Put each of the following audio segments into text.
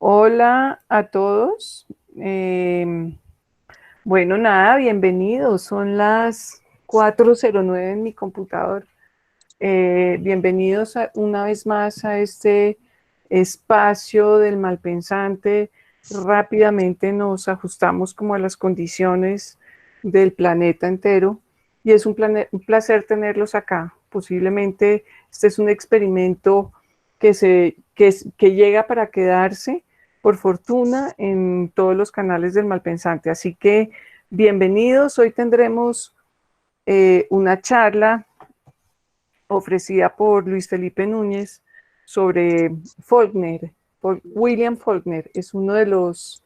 Hola a todos. Em, bueno, nada, bienvenidos. Son las 4:09 en mi computador. Bienvenidos una vez más a este espacio del malpensante. Rápidamente nos ajustamos como a las condiciones del planeta entero y es un placer tenerlos acá. Posiblemente este es un experimento que llega para quedarse, por fortuna, en todos los canales del malpensante. Así que bienvenidos. Hoy tendremos una charla ofrecida por Luis Felipe Núñez sobre Faulkner. William Faulkner es uno de los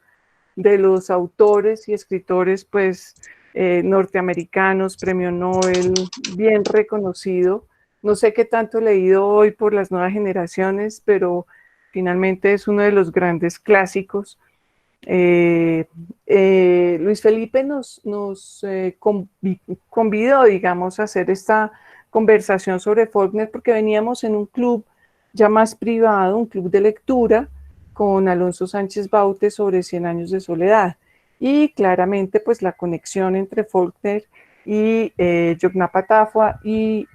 autores y escritores pues, norteamericanos, premio Nobel, bien reconocido. No sé qué tanto he leído hoy por las nuevas generaciones, pero finalmente es uno de los grandes clásicos. eh, Luis Felipe nos convidó, digamos, a hacer esta conversación sobre Faulkner porque veníamos en un club ya más privado, un club de lectura con Alonso Sánchez Baute sobre Cien años de soledad. Y claramente, pues la conexión entre Faulkner y Yoknapatafua y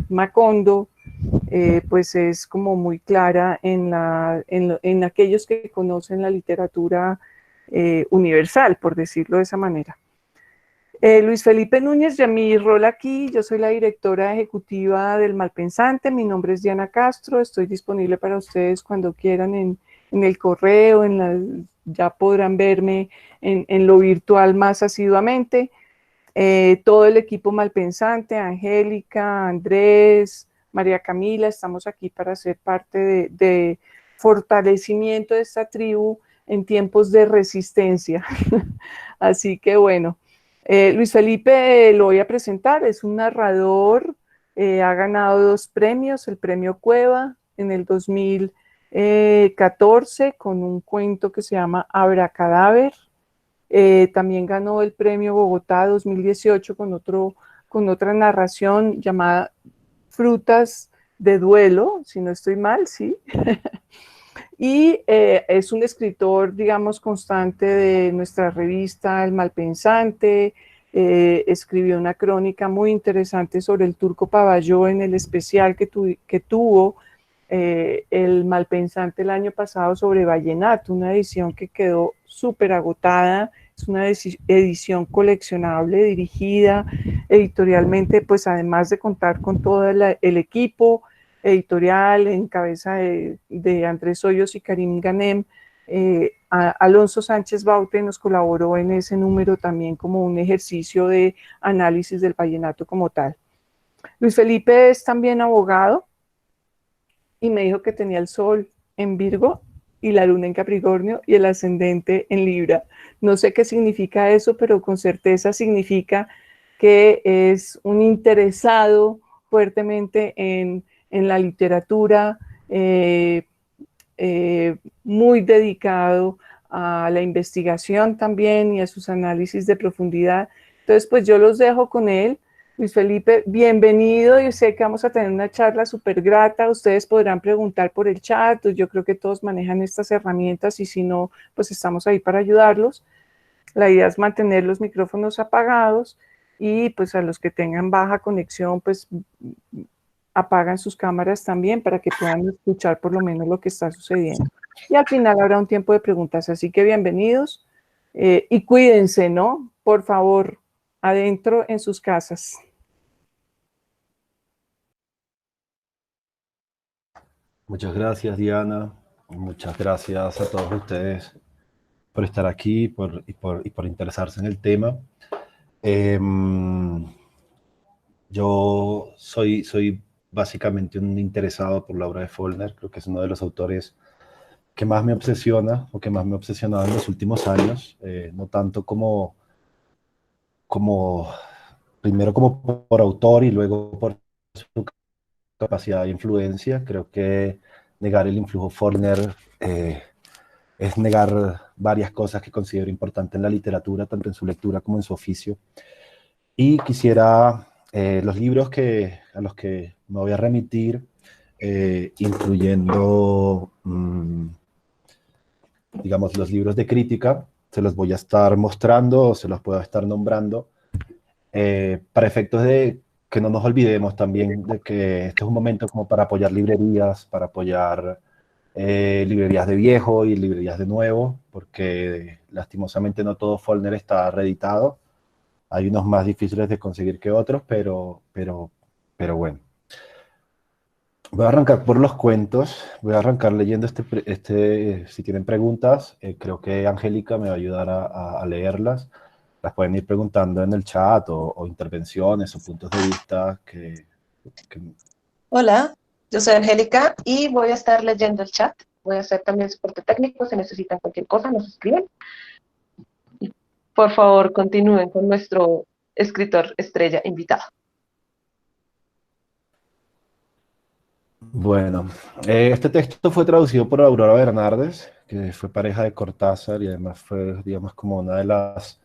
Macondo pues es como muy clara en aquellos que conocen la literatura universal, por decirlo de esa manera. Luis Felipe Núñez, ya mi rol aquí, yo soy la directora ejecutiva del Malpensante, mi nombre es Diana Castro, estoy disponible para ustedes cuando quieran en el correo, ya podrán verme en lo virtual más asiduamente. Todo el equipo Malpensante, Angélica, Andrés, María Camila, estamos aquí para ser parte de fortalecimiento de esta tribu en tiempos de resistencia. Así que bueno, Luis Felipe lo voy a presentar, es un narrador, ha ganado 2 premios, el premio Cueva en el 2014 con un cuento que se llama Abracadáver. También ganó el premio Bogotá 2018 con otra narración llamada Frutas de Duelo, si no estoy mal, sí. Y es un escritor, digamos, constante de nuestra revista El Malpensante. Escribió una crónica muy interesante sobre el Turco Pavalló en el especial que tuvo El Malpensante el año pasado sobre vallenato, una edición que quedó súper agotada. Es una edición coleccionable, dirigida editorialmente, pues además de contar con todo el equipo editorial en cabeza de Andrés Hoyos y Karim Ganem. Alonso Sánchez Baute nos colaboró en ese número también como un ejercicio de análisis del vallenato como tal. Luis Felipe es también abogado y me dijo que tenía el sol en Virgo y la luna en Capricornio y el ascendente en Libra. No sé qué significa eso, pero con certeza significa que es un interesado fuertemente en la literatura, muy dedicado a la investigación también y a sus análisis de profundidad. Entonces, pues yo los dejo con él. Luis Felipe, bienvenido. Yo sé que vamos a tener una charla súper grata. Ustedes podrán preguntar por el chat. Yo creo que todos manejan estas herramientas y si no, pues estamos ahí para ayudarlos. La idea es mantener los micrófonos apagados y pues a los que tengan baja conexión, pues apagan sus cámaras también para que puedan escuchar por lo menos lo que está sucediendo. Y al final habrá un tiempo de preguntas, así que bienvenidos y cuídense, ¿no? Por favor, adentro en sus casas. Muchas gracias, Diana. Muchas gracias a todos ustedes por estar aquí y por interesarse en el tema. Eh, yo soy básicamente un interesado por la obra de Faulkner. Creo que es uno de los autores que más me obsesiona o que más me ha obsesionado en los últimos años. No tanto como, primero como por autor y luego por su capacidad de influencia. Creo que negar el influjo Faulkner es negar varias cosas que considero importantes en la literatura, tanto en su lectura como en su oficio. Y quisiera los libros a los que me voy a remitir, incluyendo digamos, los libros de crítica, se los voy a estar mostrando o se los puedo estar nombrando, para efectos de que no nos olvidemos también de que este es un momento como para apoyar librerías, para apoyar librerías de viejo y librerías de nuevo, porque lastimosamente no todo Follner está reeditado. Hay unos más difíciles de conseguir que otros, pero bueno. Voy a arrancar por los cuentos, voy a arrancar leyendo si tienen preguntas, creo que Angélica me va a ayudar a leerlas. Las pueden ir preguntando en el chat o intervenciones o puntos de vista que... Hola, yo soy Angélica y voy a estar leyendo el chat. Voy a hacer también soporte técnico. Si necesitan cualquier cosa, nos escriben. Y por favor, continúen con nuestro escritor estrella invitado. Bueno, este texto fue traducido por Aurora Bernardes, que fue pareja de Cortázar y además fue, digamos, como una de las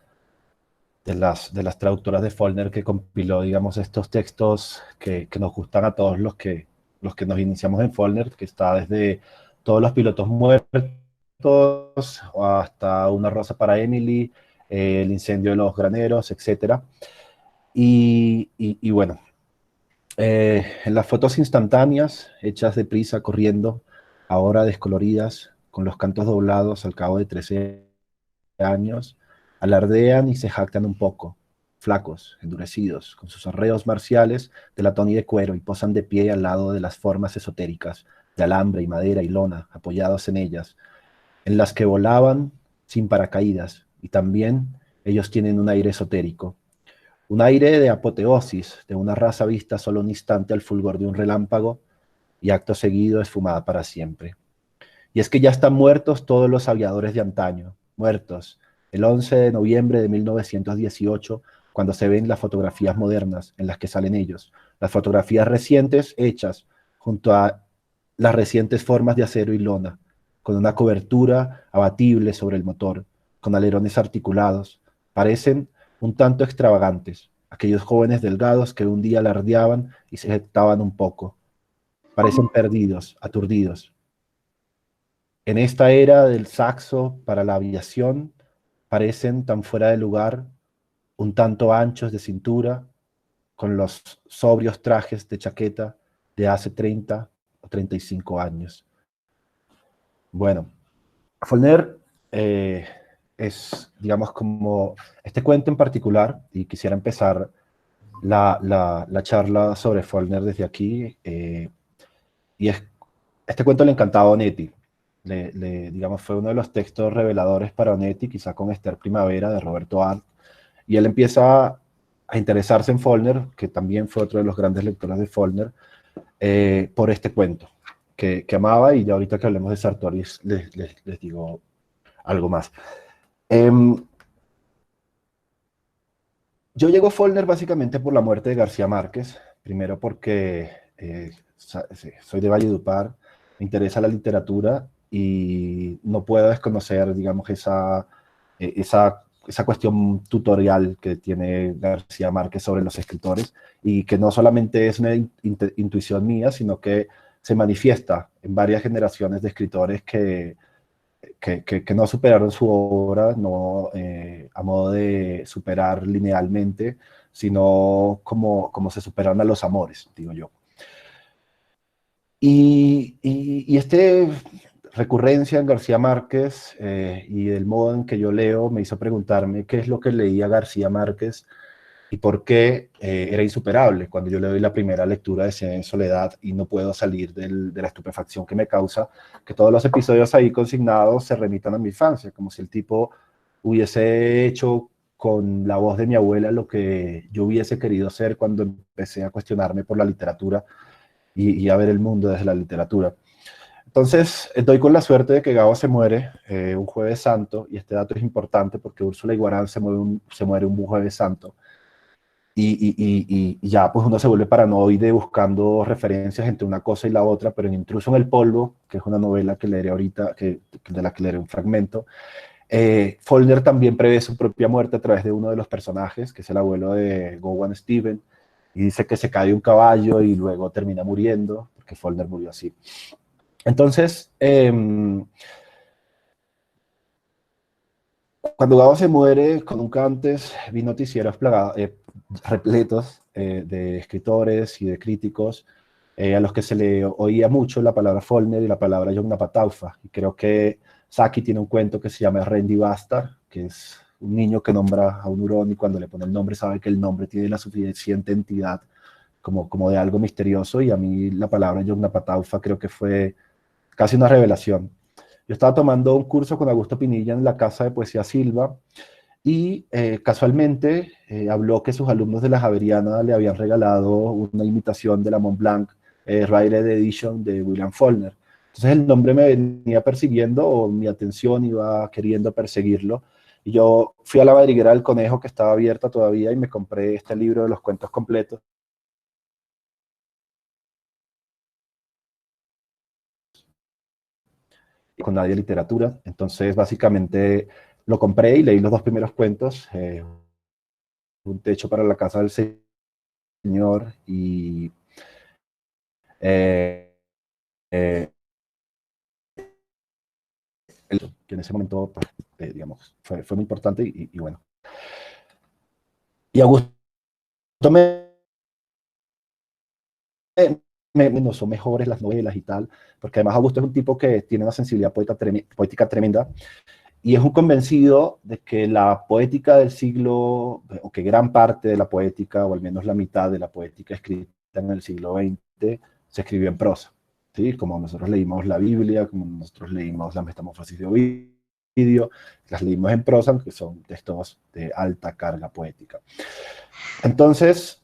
traductoras de Follner que compiló, digamos, estos textos que nos gustan a todos los que nos iniciamos en Follner, que está desde Todos los pilotos muertos hasta Una rosa para Emily, El incendio de los graneros, etc. Y bueno, en las fotos instantáneas, hechas de prisa, corriendo, ahora descoloridas, con los cantos doblados al cabo de 13 años, alardean y se jactan un poco, flacos, endurecidos, con sus arreos marciales de latón y de cuero, y posan de pie al lado de las formas esotéricas, de alambre y madera y lona, apoyados en ellas, en las que volaban sin paracaídas, y también ellos tienen un aire esotérico, un aire de apoteosis, de una raza vista solo un instante al fulgor de un relámpago, y acto seguido esfumada para siempre. Y es que ya están muertos todos los aviadores de antaño, muertos el 11 de noviembre de 1918, cuando se ven las fotografías modernas en las que salen ellos, las fotografías recientes hechas junto a las recientes formas de acero y lona, con una cobertura abatible sobre el motor, con alerones articulados, parecen un tanto extravagantes, aquellos jóvenes delgados que un día alardeaban y se jactaban un poco, parecen perdidos, aturdidos. En esta era del saxo para la aviación, parecen tan fuera de lugar, un tanto anchos de cintura, con los sobrios trajes de chaqueta de hace 30 o 35 años. Bueno, Follner es, digamos, como este cuento en particular, y quisiera empezar la charla sobre Follner desde aquí, y este cuento le encantaba a Onetti. Digamos, fue uno de los textos reveladores para Onetti, quizá con Esther Primavera de Roberto Arlt, y él empieza a interesarse en Follner, que también fue otro de los grandes lectores de Follner, por este cuento, que amaba, y ya ahorita que hablemos de Sartori les digo algo más. Yo llego a Follner básicamente por la muerte de García Márquez, primero porque soy de Valledupar, me interesa la literatura y no puedo desconocer, digamos, esa cuestión tutorial que tiene García Márquez sobre los escritores, y que no solamente es una intuición mía, sino que se manifiesta en varias generaciones de escritores que no superaron su obra, no a modo de superar linealmente, sino como se superan a los amores, digo yo. Y este recurrencia en García Márquez y del modo en que yo leo me hizo preguntarme qué es lo que leía García Márquez y por qué era insuperable cuando yo le doy la primera lectura de Cien en Soledad y no puedo salir de la estupefacción que me causa que todos los episodios ahí consignados se remitan a mi infancia, como si el tipo hubiese hecho con la voz de mi abuela lo que yo hubiese querido ser cuando empecé a cuestionarme por la literatura y a ver el mundo desde la literatura. Entonces, doy con la suerte de que Gabo se muere un Jueves Santo, y este dato es importante porque Úrsula Iguarán se muere un Jueves Santo, y ya pues uno se vuelve paranoide buscando referencias entre una cosa y la otra, pero en Intruso en el Polvo, que es una novela que leeré ahorita, de la que leeré un fragmento, Follner también prevé su propia muerte a través de uno de los personajes, que es el abuelo de Gowan Stephen, y dice que se cae de un caballo y luego termina muriendo, porque Follner murió así. Entonces, cuando Gabo se muere, con nunca antes vi noticieros repletos de escritores y de críticos a los que se le oía mucho la palabra Follner y la palabra Yognath-Pataufa. Y creo que Saki tiene un cuento que se llama Randy Bastard, que es un niño que nombra a un hurón y cuando le pone el nombre sabe que el nombre tiene la suficiente entidad como de algo misterioso, y a mí la palabra Yognath-Pataufa creo que fue casi una revelación. Yo estaba tomando un curso con Augusto Pinilla en la Casa de Poesía Silva y casualmente habló que sus alumnos de la Javeriana le habían regalado una imitación de la Mont Blanc Railed Edition de William Faulkner. Entonces el nombre me venía persiguiendo, o mi atención iba queriendo perseguirlo, y yo fui a la madriguera del Conejo, que estaba abierta todavía, y me compré este libro de los cuentos completos. Con Nadie Literatura. Entonces básicamente lo compré y leí los 2 primeros cuentos, Un techo para la casa del señor y eh, eh, que en ese momento, pues, digamos, fue muy importante y bueno. Y Augusto no son mejores las novelas y tal, porque además Augusto es un tipo que tiene una sensibilidad poética tremenda, y es un convencido de que la poética del siglo, o que gran parte de la poética, o al menos la mitad de la poética escrita en el siglo XX, se escribió en prosa, ¿sí? Como nosotros leímos la Biblia, como nosotros leímos la Metamorfosis de Ovidio, las leímos en prosa, aunque son textos de alta carga poética. Entonces,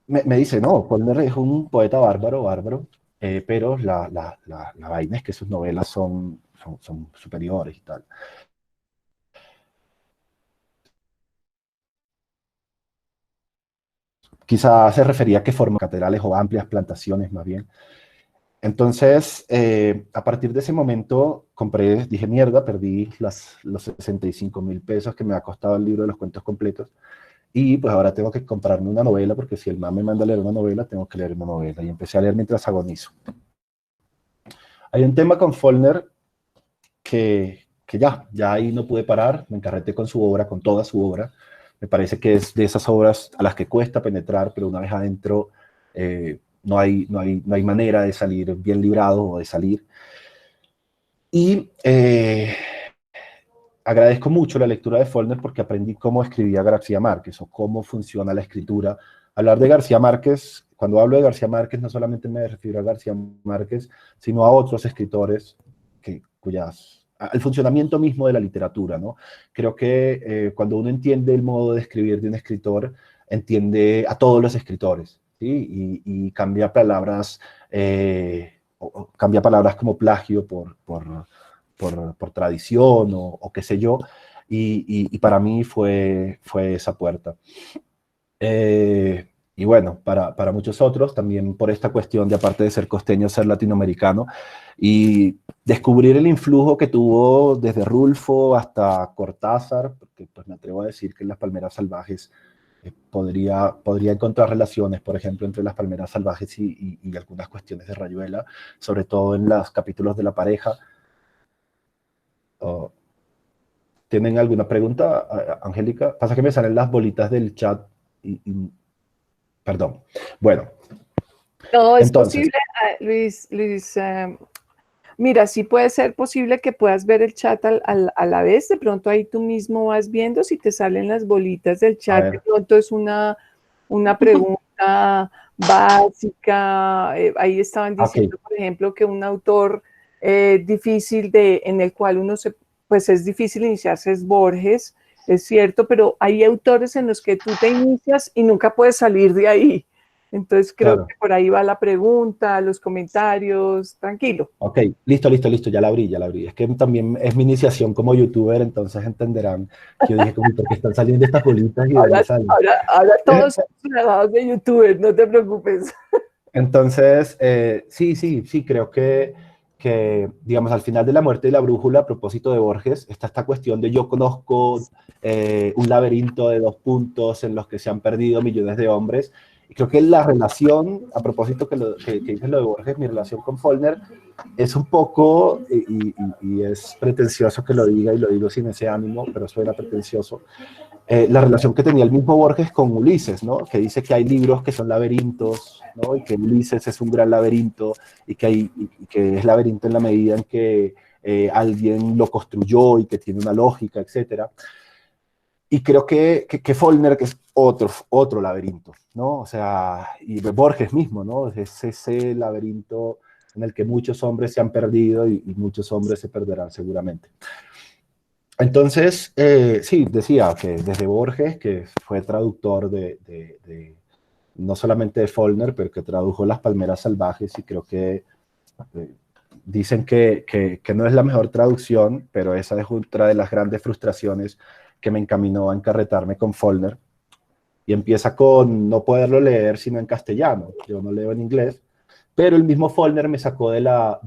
me dice, no, Faulkner es un poeta bárbaro, pero la vaina es que sus novelas son superiores y tal. Quizás se refería a que forman catedrales o amplias plantaciones más bien. Entonces, a partir de ese momento, dije, mierda, perdí los 65.000 pesos que me ha costado el libro de los cuentos completos, y pues ahora tengo que comprarme una novela, porque si el man me manda a leer una novela, tengo que leer una novela, y empecé a leer mientras agonizo. Hay un tema con Faulkner que ya ahí no pude parar, me encarreté con su obra, con toda su obra. Me parece que es de esas obras a las que cuesta penetrar, pero una vez adentro no hay manera de salir bien librado o de salir. Y agradezco mucho la lectura de Faulkner porque aprendí cómo escribía García Márquez o cómo funciona la escritura. Hablar de García Márquez, cuando hablo de García Márquez, no solamente me refiero a García Márquez, sino a otros escritores al funcionamiento mismo de la literatura, ¿no? Creo que cuando uno entiende el modo de escribir de un escritor, entiende a todos los escritores, ¿sí? Y cambia palabras, cambia palabras como plagio por tradición o qué sé yo, y para mí fue esa puerta. Y bueno, para muchos otros, también por esta cuestión de, aparte de ser costeño, ser latinoamericano, y descubrir el influjo que tuvo desde Rulfo hasta Cortázar, porque pues me atrevo a decir que en Las Palmeras Salvajes podría encontrar relaciones, por ejemplo, entre Las Palmeras Salvajes y algunas cuestiones de Rayuela, sobre todo en los capítulos de la pareja. ¿Tienen alguna pregunta, Angélica? Pasa que me salen las bolitas del chat perdón. Bueno. No, es entonces, posible, Luis, mira, sí puede ser posible que puedas ver el chat a la vez. De pronto ahí tú mismo vas viendo si te salen las bolitas del chat. De pronto es una pregunta básica. Ahí estaban diciendo, por ejemplo, que un autor difícil en el cual pues es difícil iniciarse es Borges, es cierto, pero hay autores en los que tú te inicias y nunca puedes salir de ahí. Entonces creo que por ahí va la pregunta, los comentarios, tranquilo. Ok, listo, ya la abrí. Es que también es mi iniciación como youtuber, entonces entenderán que yo dije, ¿por qué están saliendo estas bolitas y de dónde salen? Ahora todos somos grabados de youtuber, no te preocupes. Entonces, sí, creo que, digamos, al final de La muerte de la brújula, a propósito de Borges, está esta cuestión de yo conozco un laberinto de 2 puntos en los que se han perdido millones de hombres, Y creo que la relación, a propósito que dices lo de Borges, mi relación con Follner es un poco, y es pretencioso que lo diga, y lo digo sin ese ánimo, pero suena pretencioso, la relación que tenía el mismo Borges con Ulises, ¿no? Que dice que hay libros que son laberintos, ¿no? Y que Ulises es un gran laberinto, y que es laberinto en la medida en que alguien lo construyó y que tiene una lógica, etcétera. Y creo que Follner que es otro laberinto, ¿no? O sea, y Borges mismo, ¿no? Es ese laberinto en el que muchos hombres se han perdido y muchos hombres se perderán seguramente. Entonces, sí, decía que desde Borges, que fue traductor no solamente de Follner, pero que tradujo Las Palmeras Salvajes, y creo que dicen que no es la mejor traducción, pero esa es otra de las grandes frustraciones que me encaminó a encarretarme con Follner, y empieza con no poderlo leer sino en castellano. Yo no leo en inglés, pero el mismo Follner me sacó de la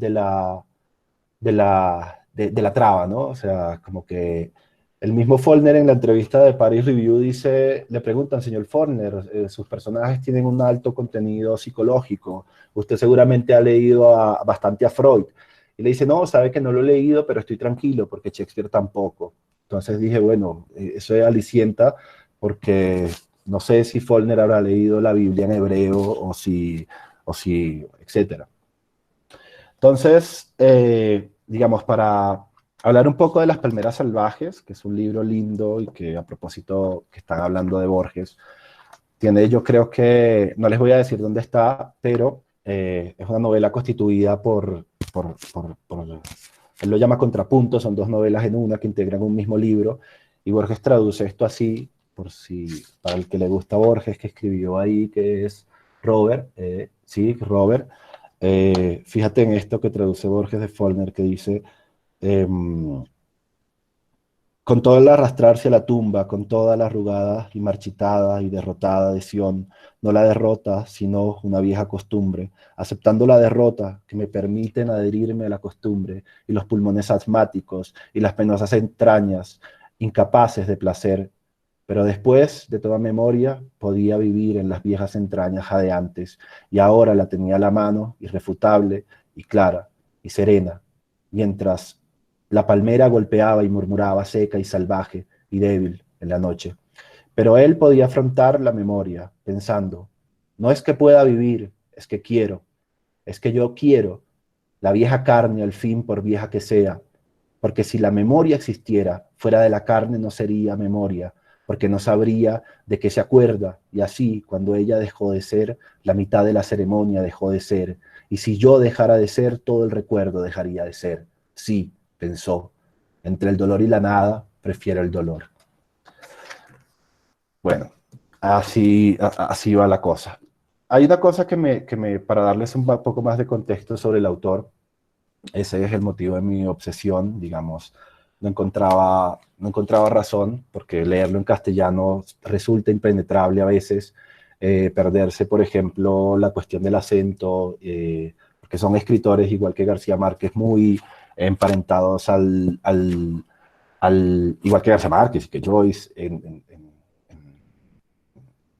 traba, ¿no? O sea, como que el mismo Follner en la entrevista de Paris Review dice, le preguntan, señor Follner, sus personajes tienen un alto contenido psicológico, usted seguramente ha leído bastante a Freud, y le dice, no, sabe que no lo he leído, pero estoy tranquilo, porque Shakespeare tampoco. Entonces dije, bueno, eso alicienta, porque no sé si Follner habrá leído la Biblia en hebreo, o si etcétera. Entonces, digamos, para hablar un poco de Las Palmeras Salvajes, que es un libro lindo y que, a propósito, que están hablando de Borges, tiene, yo creo que, no les voy a decir dónde está, pero es una novela constituida él lo llama contrapunto, son dos novelas en una que integran un mismo libro, y Borges traduce esto así, para el que le gusta Borges, que escribió ahí, que es Robert, sí, Robert. Fíjate en esto que traduce Borges de Follner, que dice, con todo el arrastrarse a la tumba, con toda la arrugada y marchitada y derrotada de Sión, no la derrota, sino una vieja costumbre, aceptando la derrota que me permiten adherirme a la costumbre, y los pulmones asmáticos y las penosas entrañas, incapaces de placer, pero después de toda memoria podía vivir en las viejas entrañas jadeantes, y ahora la tenía a la mano, irrefutable y clara y serena, mientras la palmera golpeaba y murmuraba seca y salvaje y débil en la noche. Pero él podía afrontar la memoria, pensando, no es que pueda vivir, es que quiero, es que yo quiero, la vieja carne al fin por vieja que sea, porque si la memoria existiera, fuera de la carne no sería memoria, porque no sabría de qué se acuerda, y así, cuando ella dejó de ser, la mitad de la ceremonia dejó de ser, y si yo dejara de ser, todo el recuerdo dejaría de ser. Sí, pensó, entre el dolor y la nada, prefiero el dolor. Bueno, así va la cosa. Hay una cosa para darles un poco más de contexto sobre el autor, ese es el motivo de mi obsesión, digamos, no encontraba razón, porque leerlo en castellano resulta impenetrable a veces, perderse, por ejemplo, la cuestión del acento, porque son escritores, igual que García Márquez, muy emparentados igual que García Márquez y que Joyce en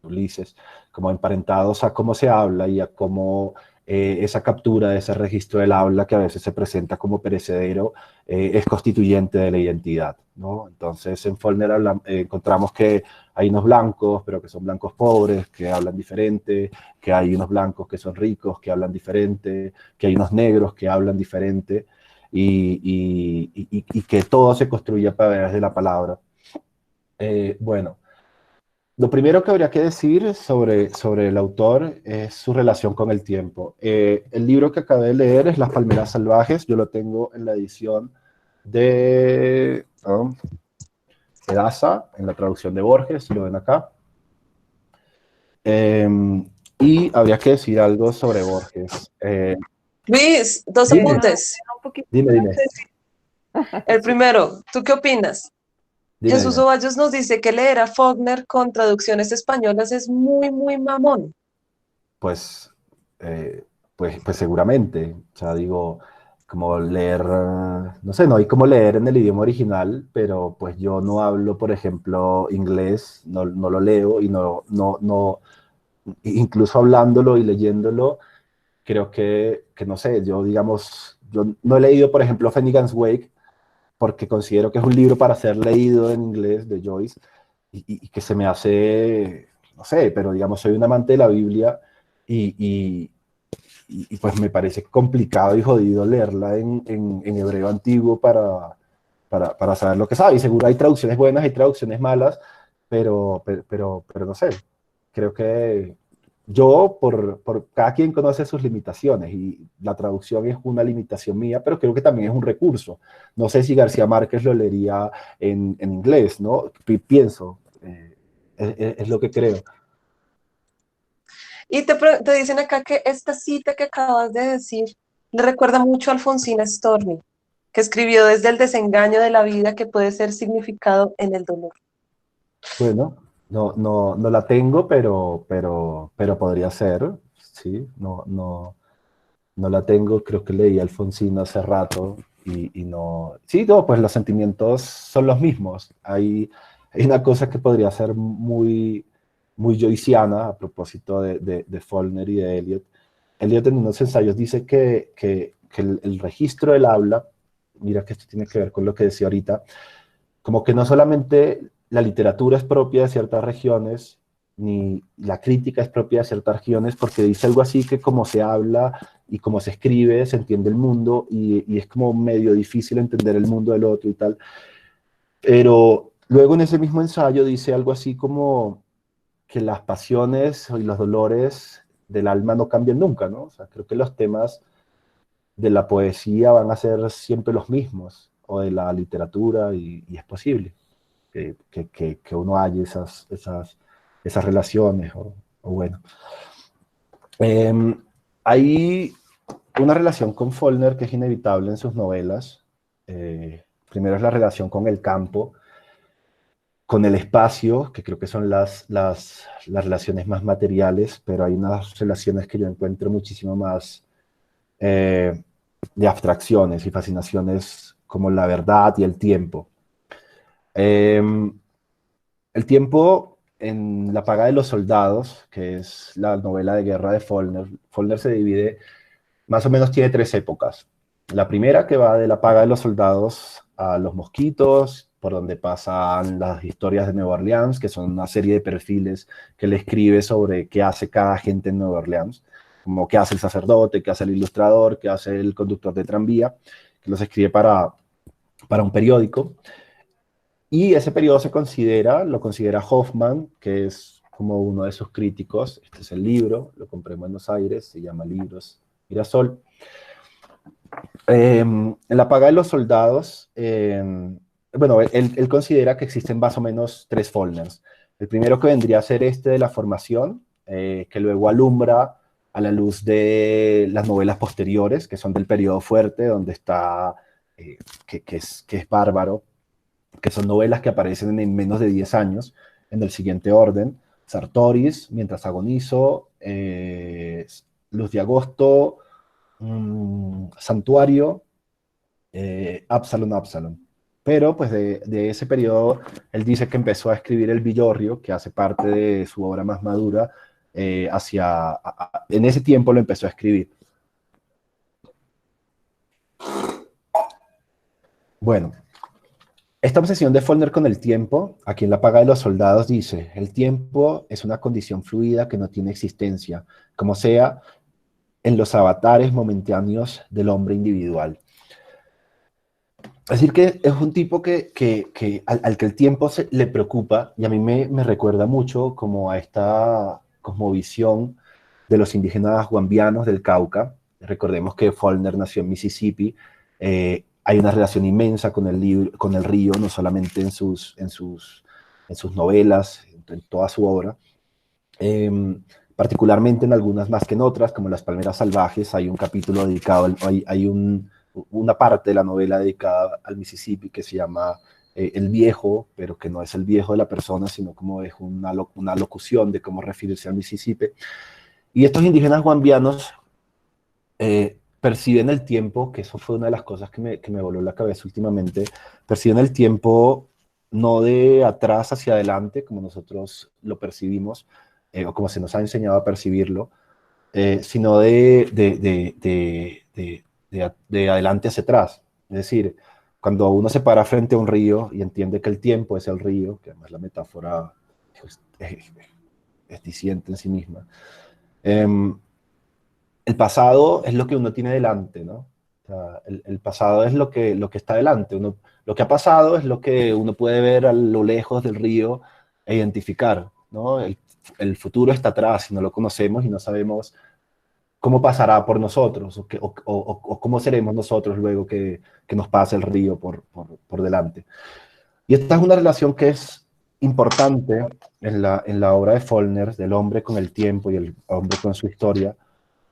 Ulises, como emparentados a cómo se habla y a cómo esa captura, ese registro del habla que a veces se presenta como perecedero, es constituyente de la identidad, ¿no? Entonces en Follner encontramos que hay unos blancos, pero que son blancos pobres, que hablan diferente, que hay unos blancos que son ricos, que hablan diferente, que hay unos negros que hablan diferente, y que todo se construye a través de la palabra. Bueno, lo primero que habría que decir sobre el autor es su relación con el tiempo. El libro que acabé de leer es Las Palmeras Salvajes. Yo lo tengo en la edición de Edasa, en la traducción de Borges, si lo ven acá. Y habría que decir algo sobre Borges. Luis, dos Dime. apuntes. Dime. El primero, ¿tú qué opinas? Jesús Dime. Ovallos nos dice que leer a Faulkner con traducciones españolas es muy, muy mamón. Pues seguramente. O sea, digo, como leer, no sé, no hay como leer en el idioma original, pero pues yo no hablo, por ejemplo, inglés, no lo leo y no incluso hablándolo y leyéndolo, creo que no sé, yo digamos, yo no he leído, por ejemplo, Finnegans Wake, porque considero que es un libro para ser leído en inglés de Joyce, y que se me hace, no sé, pero digamos, soy un amante de la Biblia, y, y, pues me parece complicado y jodido leerla en hebreo antiguo para saber lo que sabe. Y seguro hay traducciones buenas, hay traducciones malas, pero no sé, creo que yo, por cada quien conoce sus limitaciones y la traducción es una limitación mía, pero creo que también es un recurso. No sé si García Márquez lo leería en inglés, ¿no? Pienso, es lo que creo. Y te dicen acá que esta cita que acabas de decir le recuerda mucho a Alfonsina Storni, que escribió desde el desengaño de la vida que puede ser significado en el dolor. Bueno, no la tengo, pero podría ser, sí, no la tengo, creo que leí Alfonsina hace rato y no, sí, no, pues los sentimientos son los mismos. Hay una cosa que podría ser muy joyciana a propósito de Faulkner y de Eliot. Eliot en unos ensayos dice que el registro del habla, mira que esto tiene que ver con lo que decía ahorita, como que no solamente la literatura es propia de ciertas regiones, ni la crítica es propia de ciertas regiones, porque dice algo así que como se habla y como se escribe, se entiende el mundo, y es como medio difícil entender el mundo del otro y tal. Pero luego en ese mismo ensayo dice algo así como que las pasiones y los dolores del alma no cambian nunca, ¿no? O sea, creo que los temas de la poesía van a ser siempre los mismos, o de la literatura, y es posible que uno halle esas relaciones, o bueno. Hay una relación con Faulkner que es inevitable en sus novelas. Primero es la relación con el campo, con el espacio, que creo que son las relaciones más materiales, pero hay unas relaciones que yo encuentro muchísimo más de abstracciones y fascinaciones, como la verdad y el tiempo. El tiempo en La paga de los soldados, que es la novela de guerra de Faulkner, Faulkner se divide, más o menos tiene tres épocas. La primera, que va de La paga de los soldados a Los mosquitos, por donde pasan las historias de Nueva Orleans, que son una serie de perfiles que le escribe sobre qué hace cada agente en Nueva Orleans, como qué hace el sacerdote, qué hace el ilustrador, qué hace el conductor de tranvía, que los escribe para un periódico. Y ese periodo lo considera Hoffman, que es como uno de sus críticos. Este es el libro, lo compré en Buenos Aires, se llama Libros Mirasol. En La paga de los soldados, bueno, él considera que existen más o menos tres Faulkners. El primero, que vendría a ser este de la formación, que luego alumbra a la luz de las novelas posteriores, que son del periodo fuerte, donde está, que es bárbaro, que son novelas que aparecen en menos de 10 años, en el siguiente orden: Sartoris, Mientras agonizo, Luz de agosto, Santuario, Absalom, Absalom. Pero pues de ese periodo, él dice que empezó a escribir El Villorrio, que hace parte de su obra más madura, en ese tiempo lo empezó a escribir. Bueno, esta obsesión de Faulkner con el tiempo, aquí en La paga de los soldados dice: el tiempo es una condición fluida que no tiene existencia, como sea en los avatares momentáneos del hombre individual. Es decir, que es un tipo al que el tiempo le preocupa, y a mí me recuerda mucho como a esta cosmovisión de los indígenas guambianos del Cauca. Recordemos que Faulkner nació en Mississippi. Hay una relación inmensa con el río, no solamente en sus novelas, en toda su obra. Particularmente en algunas más que en otras, como Las palmeras salvajes, hay un capítulo dedicado, hay una parte de la novela dedicada al Mississippi, que se llama El Viejo, pero que no es el viejo de la persona, sino como es una locución de cómo referirse al Mississippi. Y estos indígenas guambianos perciben el tiempo, que eso fue una de las cosas que me voló la cabeza últimamente, perciben el tiempo no de atrás hacia adelante, como nosotros lo percibimos, o como se nos ha enseñado a percibirlo, sino de adelante hacia atrás. Es decir, cuando uno se para frente a un río y entiende que el tiempo es el río, que además la metáfora es diciente en sí misma, el pasado es lo que uno tiene delante, ¿no? O sea, el pasado es lo que está delante. Lo que ha pasado es lo que uno puede ver a lo lejos del río e identificar, ¿no? El futuro está atrás y no lo conocemos y no sabemos cómo pasará por nosotros o cómo seremos nosotros luego que nos pase el río por delante. Y esta es una relación que es importante en la obra de Follner, del hombre con el tiempo y el hombre con su historia,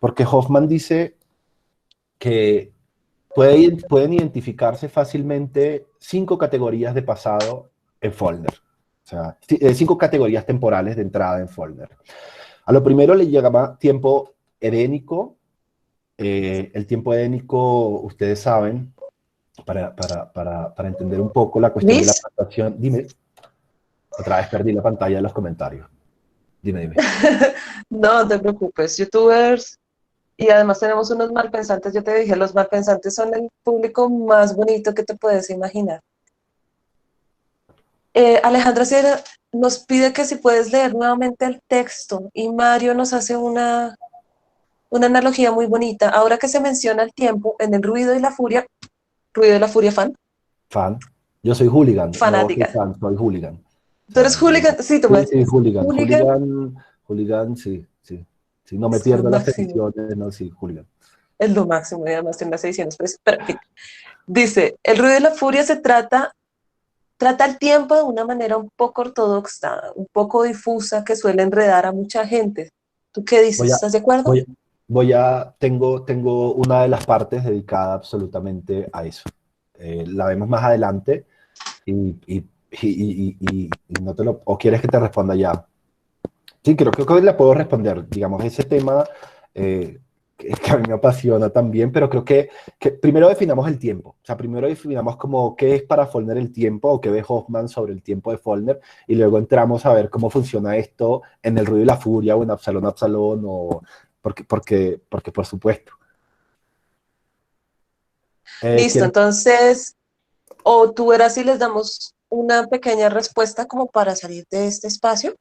porque Hoffman dice que pueden identificarse fácilmente 5 categorías de pasado en Follner. O sea, 5 categorías temporales de entrada en Follner. A lo primero le llama tiempo edénico. El tiempo edénico, ustedes saben, para entender un poco la cuestión de la ¿Liz? adaptación. Dime, otra vez perdí la pantalla de los comentarios. Dime. No te preocupes, youtubers. Y además tenemos unos malpensantes. Yo te dije, los malpensantes son el público más bonito que te puedes imaginar. Alejandra Sierra nos pide que si puedes leer nuevamente el texto y Mario nos hace una analogía muy bonita. Ahora que se menciona el tiempo en el Ruido y la Furia fan, Fan. Yo soy hooligan, no soy fanática. fan, soy hooligan. O ¿Tú sea, eres hooligan? Sí, tú me sí, decías. hooligan. Hooligan Hooligan, sí, sí. Sí, no me es lo pierdo las máximo. ediciones, no, sí, hooligan. Es lo máximo y además tiene las ediciones. Pero, en fin. Dice, el Ruido y la Furia trata el tiempo de una manera un poco ortodoxa, un poco difusa, que suele enredar a mucha gente. ¿Tú qué dices? Voy a, ¿Estás de acuerdo? tengo una de las partes dedicada absolutamente a eso. La vemos más adelante y no te lo, o quieres que te responda ya. Sí, creo que la puedo responder. Digamos, ese tema que a mí me apasiona también, pero creo que primero definamos el tiempo. O sea, primero definamos como qué es para Follner el tiempo o qué ve Hoffman sobre el tiempo de Follner y luego entramos a ver cómo funciona esto en El Ruido y la Furia o en Absalón, Absalón o porque por supuesto. Listo, ¿Quieres? entonces, o tú verás si les damos una pequeña respuesta como para salir de este espacio.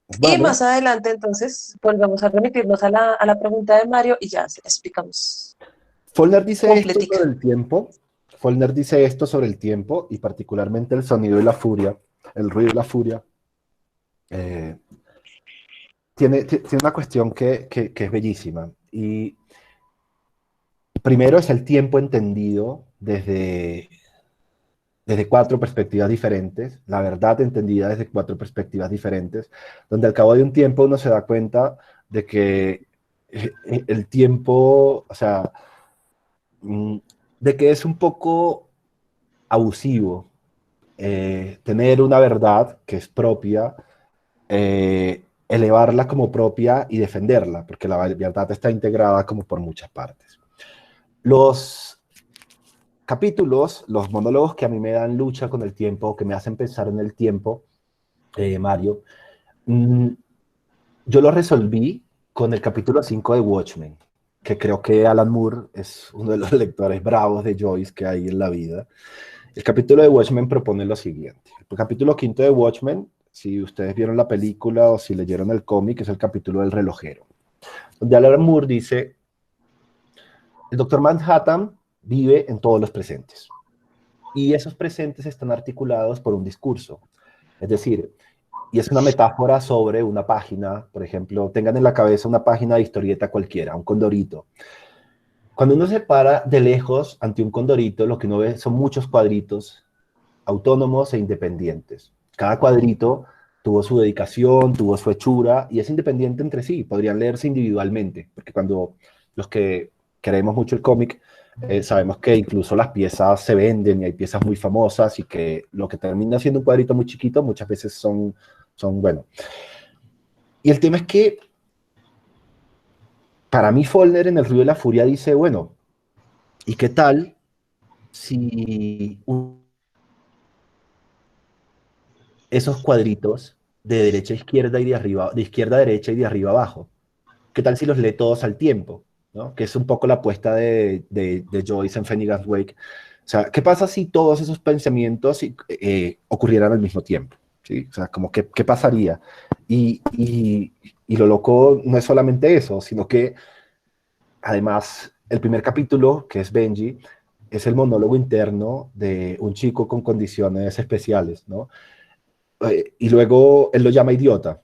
Y Vale. más adelante, entonces, volvemos a remitirnos a la pregunta de Mario y ya se la explicamos Follner dice esto completica. sobre el tiempo. Follner dice esto sobre el tiempo y particularmente el sonido y la furia, el ruido y la furia. Eh, tiene una cuestión que es bellísima. Y primero es el tiempo entendido desde 4 perspectivas diferentes, la verdad entendida desde 4 perspectivas diferentes, donde al cabo de un tiempo uno se da cuenta de que el tiempo, o sea, de que es un poco abusivo tener una verdad que es propia, elevarla como propia y defenderla, porque la verdad está integrada como por muchas partes. Los capítulos, los monólogos que a mí me dan lucha con el tiempo, que me hacen pensar en el tiempo, Mario, yo lo resolví con el capítulo 5 de Watchmen, que creo que Alan Moore es uno de los lectores bravos de Joyce que hay en la vida. El capítulo de Watchmen propone lo siguiente. El capítulo 5 de Watchmen, si ustedes vieron la película o si leyeron el cómic, es el capítulo del relojero, donde Alan Moore dice, el Doctor Manhattan vive en todos los presentes. Y esos presentes están articulados por un discurso. Es decir, y es una metáfora sobre una página, por ejemplo, tengan en la cabeza una página de historieta cualquiera, un condorito. Cuando uno se para de lejos ante un condorito, lo que uno ve son muchos cuadritos autónomos e independientes. Cada cuadrito tuvo su dedicación, tuvo su hechura y es independiente entre sí, podrían leerse individualmente, porque cuando los que queremos mucho el cómic, sabemos que incluso las piezas se venden y hay piezas muy famosas y que lo que termina siendo un cuadrito muy chiquito muchas veces son bueno. Y el tema es que para mí Follner en El Río de la Furia dice, bueno, ¿y qué tal si esos cuadritos de derecha a izquierda y de izquierda a derecha y de arriba a abajo. ¿Qué tal si los lee todos al tiempo? ¿No? Que es un poco la apuesta de Joyce en Finnegan's Wake. O sea, ¿qué pasa si todos esos pensamientos ocurrieran al mismo tiempo? ¿Sí? O sea, como ¿qué pasaría? Y lo loco no es solamente eso, sino que además el primer capítulo, que es Benji, es el monólogo interno de un chico con condiciones especiales, ¿no? Y luego él lo llama idiota.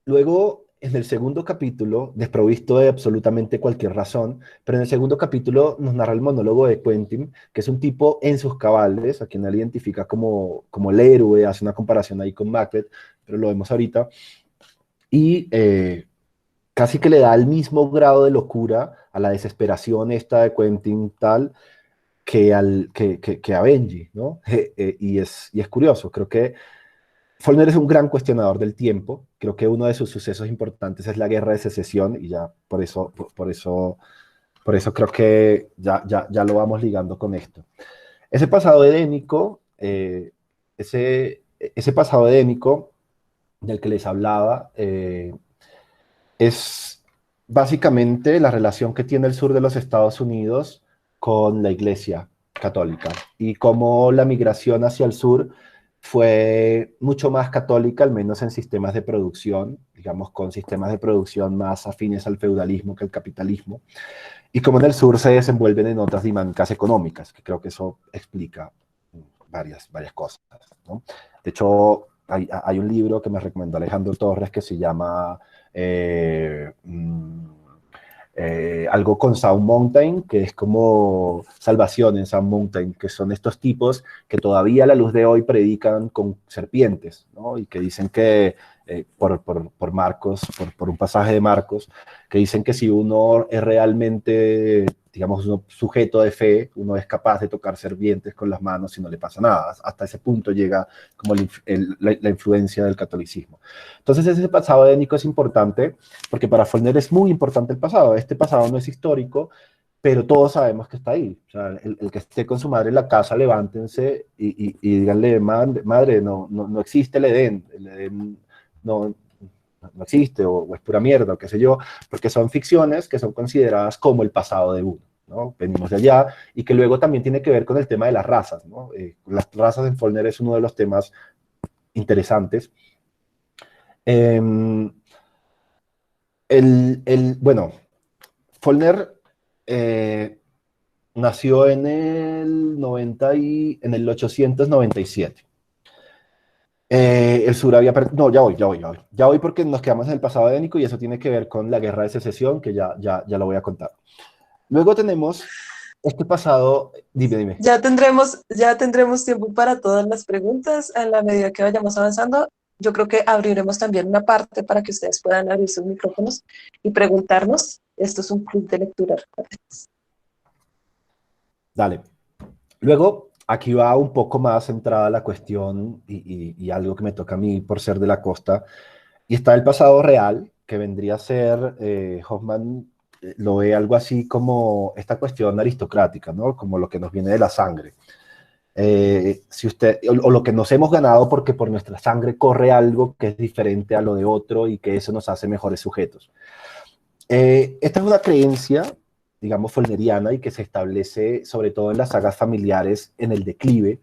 Luego, en el segundo capítulo, desprovisto de absolutamente cualquier razón, pero en el segundo capítulo nos narra el monólogo de Quentin, que es un tipo en sus cabales, a quien él identifica como el héroe, hace una comparación ahí con Macbeth, pero lo vemos ahorita, y casi que le da el mismo grado de locura a la desesperación esta de Quentin tal, que a Benji, ¿no? Y es curioso, creo que Follner es un gran cuestionador del tiempo. Creo que uno de sus sucesos importantes es la Guerra de Secesión y ya por eso creo que ya lo vamos ligando con esto. Ese pasado edénico, ese pasado edénico del que les hablaba, es básicamente la relación que tiene el sur de los Estados Unidos con la Iglesia católica y cómo la migración hacia el sur fue mucho más católica, al menos en sistemas de producción, digamos, con sistemas de producción más afines al feudalismo que al capitalismo, y cómo en el sur se desenvuelven en otras dinámicas económicas, que creo que eso explica varias cosas, ¿no? De hecho, hay un libro que me recomendó Alejandro Torres que se llama algo con Sound Mountain, que es como salvación en Sound Mountain, que son estos tipos que todavía a la luz de hoy predican con serpientes, ¿no? Y que dicen que, por Marcos, por un pasaje de Marcos, que dicen que si uno es realmente, digamos, un sujeto de fe, uno es capaz de tocar serpientes con las manos y no le pasa nada. Hasta ese punto llega como la influencia del catolicismo. Entonces ese pasado étnico es importante porque para Follner es muy importante el pasado. Este pasado no es histórico, pero todos sabemos que está ahí. O sea, el que esté con su madre en la casa, levántense y díganle, madre, no existe el Edén no existe o es pura mierda o qué sé yo, porque son ficciones que son consideradas como el pasado de uno, ¿no? Venimos de allá y que luego también tiene que ver con el tema de las razas, ¿no? Las razas en Follner es uno de los temas interesantes. Bueno, Follner nació en el 897. El sur había... No, ya voy porque nos quedamos en el pasado edénico y eso tiene que ver con la Guerra de Secesión, que ya lo voy a contar. Luego tenemos este pasado... Dime. Ya tendremos tiempo para todas las preguntas a la medida que vayamos avanzando. Yo creo que abriremos también una parte para que ustedes puedan abrir sus micrófonos y preguntarnos. Esto es un club de lectura. Dale. Luego, aquí va un poco más centrada la cuestión y algo que me toca a mí por ser de la costa. Y está el pasado real, que vendría a ser, Hoffman lo ve algo así como esta cuestión aristocrática, ¿no? Como lo que nos viene de la sangre. Si usted, o lo que nos hemos ganado porque por nuestra sangre corre algo que es diferente a lo de otro y que eso nos hace mejores sujetos. Esta es una creencia, digamos, follneriana y que se establece sobre todo en las sagas familiares en el declive.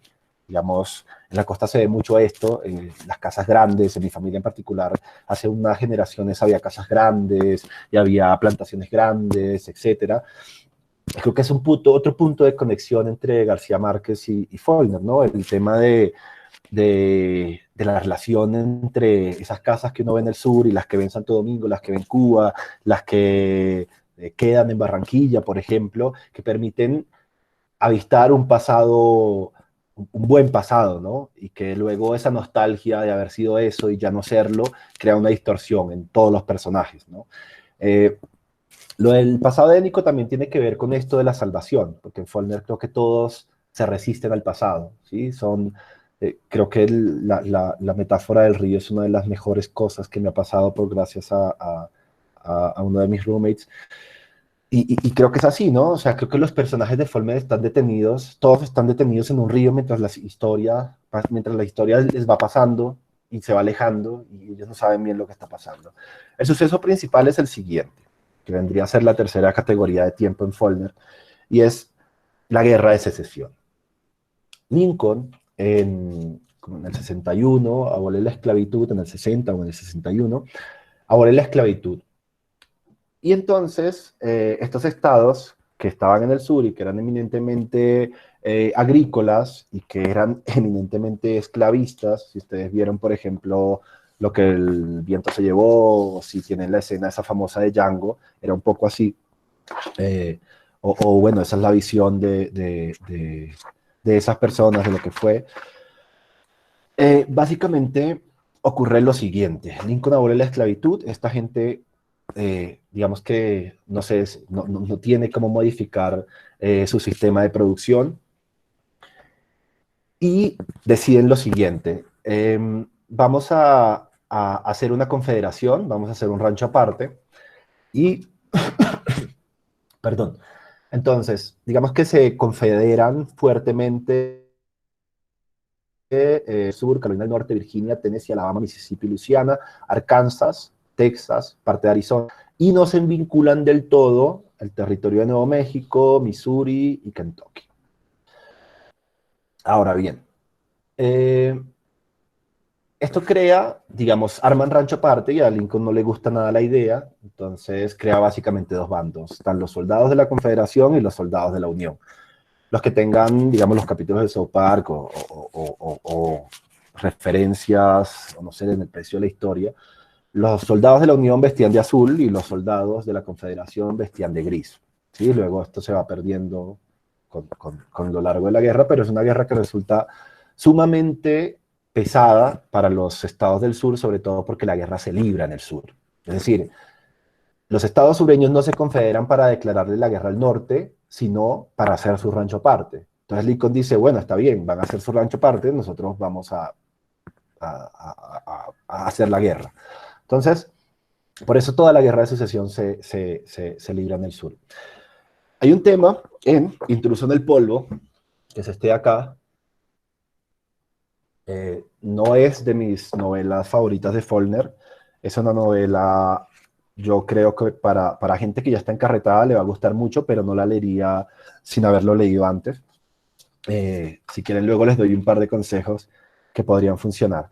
Digamos, en la costa se ve mucho esto, en las casas grandes, en mi familia en particular, hace unas generaciones había casas grandes y había plantaciones grandes, etcétera. Creo que es otro punto de conexión entre García Márquez y Follner, ¿no? El tema de la relación entre esas casas que uno ve en el sur y las que ven en Santo Domingo, las que ven en Cuba, las que quedan en Barranquilla, por ejemplo, que permiten avistar un pasado, un buen pasado, ¿no? Y que luego esa nostalgia de haber sido eso y ya no serlo, crea una distorsión en todos los personajes, ¿no? Lo del pasado étnico también tiene que ver con esto de la salvación, porque en Follner creo que todos se resisten al pasado, ¿sí? Creo que la metáfora del río es una de las mejores cosas que me ha pasado gracias a uno de mis roommates. Y creo que es así, ¿no? O sea, creo que los personajes de Follner están detenidos, todos están detenidos en un río mientras la historia les va pasando, y se va alejando y ellos no saben bien lo que está pasando. El suceso principal es el siguiente, que vendría a ser la tercera categoría de tiempo en Faulkner, y es la guerra de secesión. Lincoln, como en el 61, abole la esclavitud, en el 60 o en el 61, abole la esclavitud. Y entonces, estos estados que estaban en el sur y que eran eminentemente agrícolas y que eran eminentemente esclavistas, si ustedes vieron, por ejemplo, Lo que el viento se llevó, o si tienen la escena esa famosa de Django, era un poco así. Bueno, esa es la visión de esas personas, de lo que fue. Básicamente ocurre lo siguiente: Lincoln abole la esclavitud, esta gente, digamos que no sé, no tiene cómo modificar su sistema de producción, y deciden lo siguiente: vamos a hacer una confederación, vamos a hacer un rancho aparte, y, perdón, entonces, digamos que se confederan fuertemente sur, Carolina del Norte, Virginia, Tennessee, Alabama, Mississippi, Luisiana, Arkansas, Texas, parte de Arizona, y no se vinculan del todo el territorio de Nuevo México, Missouri y Kentucky. Ahora bien, esto crea, digamos, arman rancho aparte, y a Lincoln no le gusta nada la idea, entonces crea básicamente dos bandos: están los soldados de la Confederación y los soldados de la Unión. Los que tengan, digamos, los capítulos de South Park o referencias, o no sé, en el precio de la historia, los soldados de la Unión vestían de azul y los soldados de la Confederación vestían de gris. ¿Sí? Luego esto se va perdiendo con lo largo de la guerra, pero es una guerra que resulta sumamente pesada para los estados del sur, sobre todo porque la guerra se libra en el sur. Es decir, los estados sureños no se confederan para declararle la guerra al norte, sino para hacer su rancho aparte. Entonces Lincoln dice, bueno, está bien, van a hacer su rancho aparte, nosotros vamos a hacer la guerra. Entonces, por eso toda la guerra de sucesión se libra en el sur. Hay un tema en Intruso en el Polvo, que es este de acá. No es de mis novelas favoritas de Faulkner, es una novela, yo creo que para gente que ya está encarretada le va a gustar mucho, pero no la leería sin haberlo leído antes. Si quieren, luego les doy un par de consejos que podrían funcionar.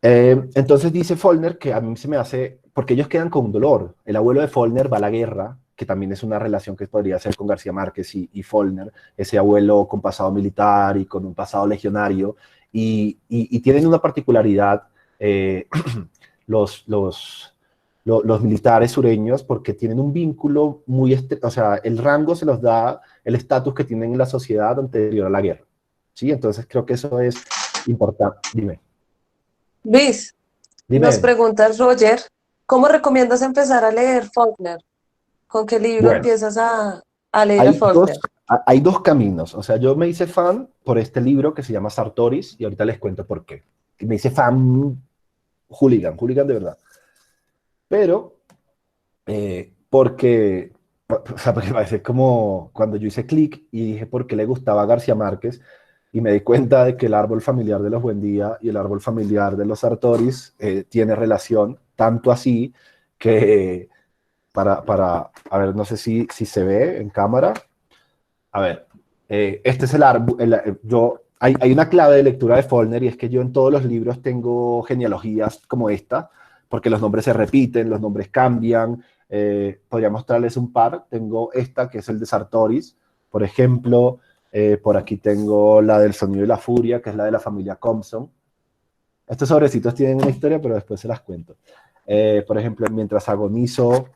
Entonces dice Faulkner que a mí se me hace, porque ellos quedan con dolor. El abuelo de Faulkner va a la guerra, que también es una relación que podría ser con García Márquez y Faulkner, ese abuelo con pasado militar y con un pasado legionario, y tienen una particularidad los militares sureños, porque tienen un vínculo muy, o sea, el rango se los da el estatus que tienen en la sociedad anterior a la guerra. ¿Sí? Entonces creo que eso es importante. Dime. Luis, nos pregunta Roger, ¿cómo recomiendas empezar a leer Faulkner? ¿Con qué libro empiezas a leer a Faulkner? Hay dos caminos. O sea, yo me hice fan por este libro que se llama Sartoris, y ahorita les cuento por qué. Me hice fan hooligan de verdad. Pero, porque parece como cuando yo hice clic y dije por qué le gustaba García Márquez, y me di cuenta de que el árbol familiar de los Buendía y el árbol familiar de los Sartoris tiene relación, tanto así que a ver, no sé si se ve en cámara. A ver, este es el árbol. Hay una clave de lectura de Faulkner, y es que yo en todos los libros tengo genealogías como esta, porque los nombres se repiten, los nombres cambian. Podría mostrarles un par. Tengo esta, que es el de Sartoris, por ejemplo. Por aquí tengo la del Sonido y la Furia, que es la de la familia Compson. Estos sobrecitos tienen una historia, pero después se las cuento. Por ejemplo, Mientras agonizo.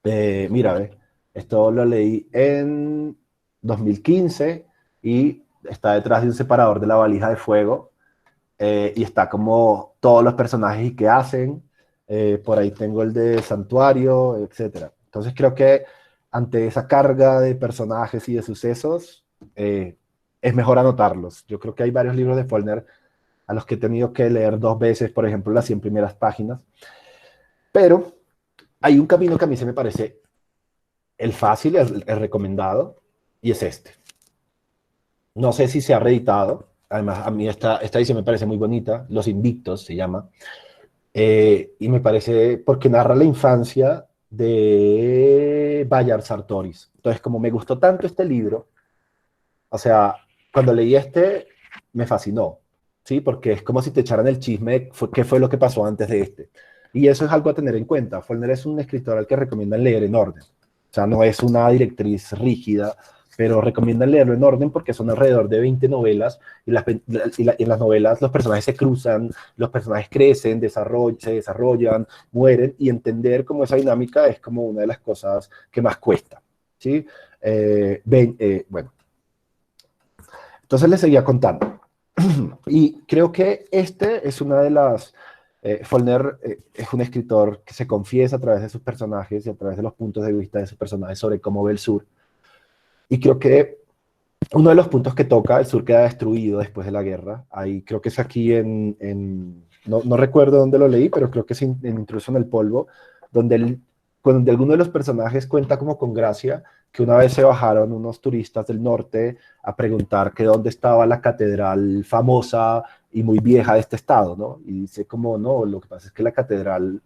Mira, esto lo leí en 2015 y está detrás de un separador de la valija de fuego, y está como todos los personajes y qué hacen. Por ahí tengo el de Santuario, etc. Entonces creo que ante esa carga de personajes y de sucesos, es mejor anotarlos. Yo creo que hay varios libros de Faulkner a los que he tenido que leer dos veces, por ejemplo, las 100 primeras páginas. Pero hay un camino que a mí se me parece el fácil, el recomendado, y es este. No sé si se ha reeditado. además a mí esta edición me parece muy bonita, Los Invictos se llama, y me parece porque narra la infancia de Bayard Sartoris. Entonces, como me gustó tanto este libro, o sea, cuando leí me fascinó, ¿sí? Porque es como si te echaran el chisme de qué fue lo que pasó antes de este. Y eso es algo a tener en cuenta. Faulkner es un escritor al que recomiendan leer en orden. O sea, no es una directriz rígida, pero recomiendan leerlo en orden porque son alrededor de 20 novelas y en las novelas los personajes se cruzan, los personajes crecen, se desarrollan, mueren, y entender cómo esa dinámica es como una de las cosas que más cuesta, ¿sí? Bueno, entonces les seguía contando. Y creo que este es una de las... Faulkner es un escritor que se confiesa a través de sus personajes y a través de los puntos de vista de sus personajes sobre cómo ve el sur. Y creo que uno de los puntos que toca, el sur queda destruido después de la guerra. Ahí creo que es aquí no recuerdo dónde lo leí, pero creo que es en Intruso en el Polvo, donde alguno de los personajes cuenta como con gracia que una vez se bajaron unos turistas del norte a preguntar que dónde estaba la catedral famosa y muy vieja de este estado, ¿no? Y dice como, no, lo que pasa es que la catedral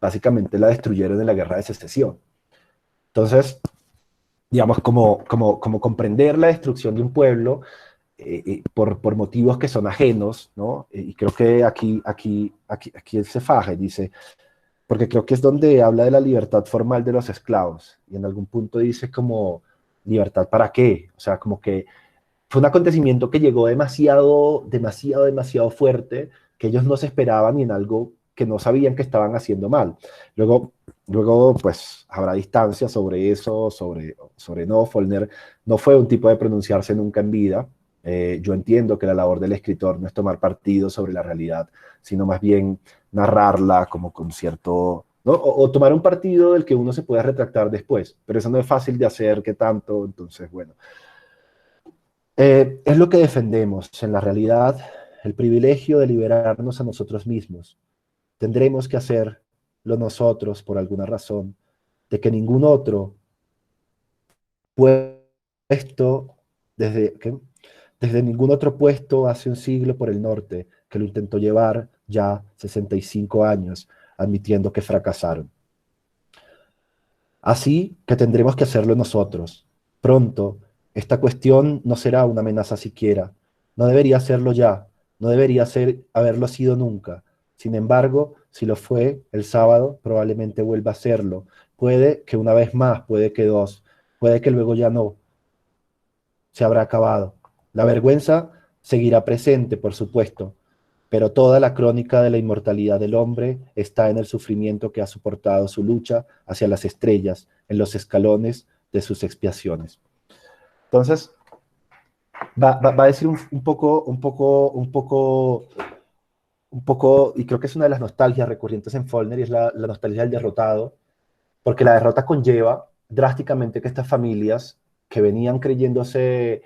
básicamente la destruyeron en la guerra de secesión. Entonces, digamos, como comprender la destrucción de un pueblo por motivos que son ajenos, ¿no? Y creo que aquí él se faja y dice, porque creo que es donde habla de la libertad formal de los esclavos, y en algún punto dice como, ¿libertad para qué? O sea, como que fue un acontecimiento que llegó demasiado fuerte, que ellos no se esperaban y en algo que no sabían que estaban haciendo mal. Luego pues, habrá distancia sobre eso, sobre no. Faulkner no fue un tipo de pronunciarse nunca en vida. Yo entiendo que la labor del escritor no es tomar partido sobre la realidad, sino más bien narrarla como con cierto... ¿no? O tomar un partido del que uno se pueda retractar después, pero eso no es fácil de hacer, ¿qué tanto? Entonces, bueno. Es lo que defendemos, en la realidad, el privilegio de liberarnos a nosotros mismos. Tendremos que hacerlo nosotros por alguna razón, de que ningún otro puesto desde ningún otro puesto hace un siglo por el norte que lo intentó llevar ya 65 años, admitiendo que fracasaron. Así que tendremos que hacerlo nosotros. Pronto, esta cuestión no será una amenaza siquiera. No debería serlo ya. No debería haberlo sido nunca. Sin embargo, si lo fue el sábado, probablemente vuelva a serlo. Puede que una vez más, puede que dos, puede que luego ya no. Se habrá acabado. La vergüenza seguirá presente, por supuesto, pero toda la crónica de la inmortalidad del hombre está en el sufrimiento que ha soportado su lucha hacia las estrellas, en los escalones de sus expiaciones. Entonces, va a decir un poco, y creo que es una de las nostalgias recurrentes en Faulkner, y es la nostalgia del derrotado, porque la derrota conlleva drásticamente que estas familias que venían creyéndose,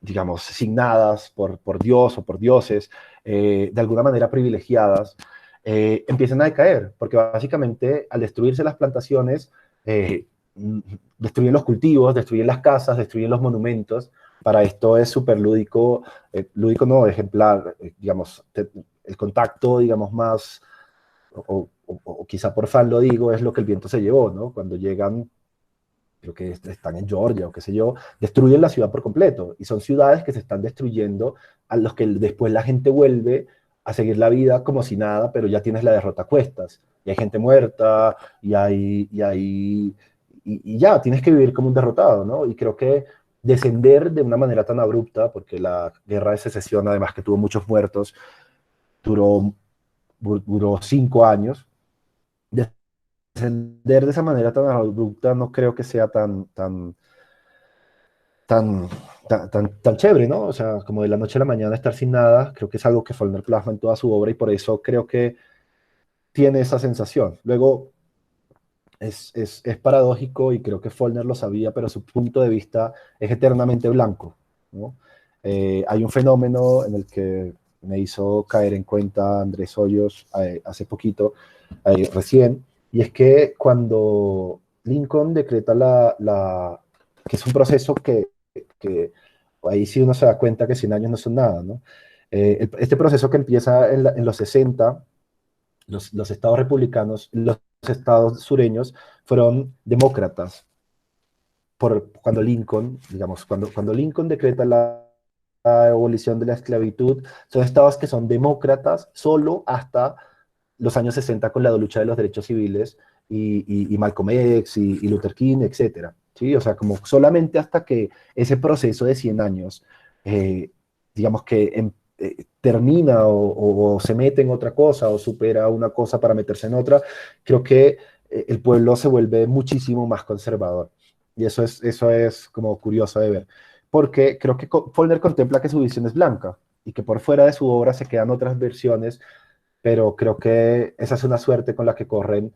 digamos, asignadas por Dios o por dioses, de alguna manera privilegiadas, empiezan a decaer, porque básicamente al destruirse las plantaciones, destruyen los cultivos, destruyen las casas, destruyen los monumentos. Para esto es súper lúdico, lúdico no, ejemplar, digamos, el contacto, digamos, más, o quizá por fan lo digo, es lo que el viento se llevó, ¿no? Cuando llegan, creo que están en Georgia o qué sé yo, destruyen la ciudad por completo. Y son ciudades que se están destruyendo, a los que después la gente vuelve a seguir la vida como si nada, pero ya tienes la derrota a cuestas. Y hay gente muerta, y ya, tienes que vivir como un derrotado, ¿no? Y creo que descender de una manera tan abrupta, porque la guerra de secesión, además que tuvo muchos muertos, duró 5 años, descender de esa manera tan abrupta no creo que sea tan chévere, ¿no? O sea, como de la noche a la mañana estar sin nada, creo que es algo que Faulkner plasma en toda su obra y por eso creo que tiene esa sensación. Luego, es paradójico y creo que Faulkner lo sabía, pero su punto de vista es eternamente blanco, ¿no? Hay un fenómeno en el que me hizo caer en cuenta Andrés Hoyos hace poquito, recién, y es que cuando Lincoln decreta que es un proceso que ahí sí uno se da cuenta que 100 años no son nada, ¿no? Este proceso que empieza en los 60, los estados republicanos, los estados sureños fueron demócratas. Cuando Lincoln, digamos, cuando Lincoln decreta la abolición de la esclavitud, son estados que son demócratas solo hasta los años 60 con la lucha de los derechos civiles y Malcolm X y Luther King, etc. ¿Sí? O sea, como solamente hasta que ese proceso de 100 años, digamos que termina o se mete en otra cosa o supera una cosa para meterse en otra, creo que el pueblo se vuelve muchísimo más conservador. Y eso es como curioso de ver. Porque creo que Follner contempla que su visión es blanca y que por fuera de su obra se quedan otras versiones, pero creo que esa es una suerte con la que corren,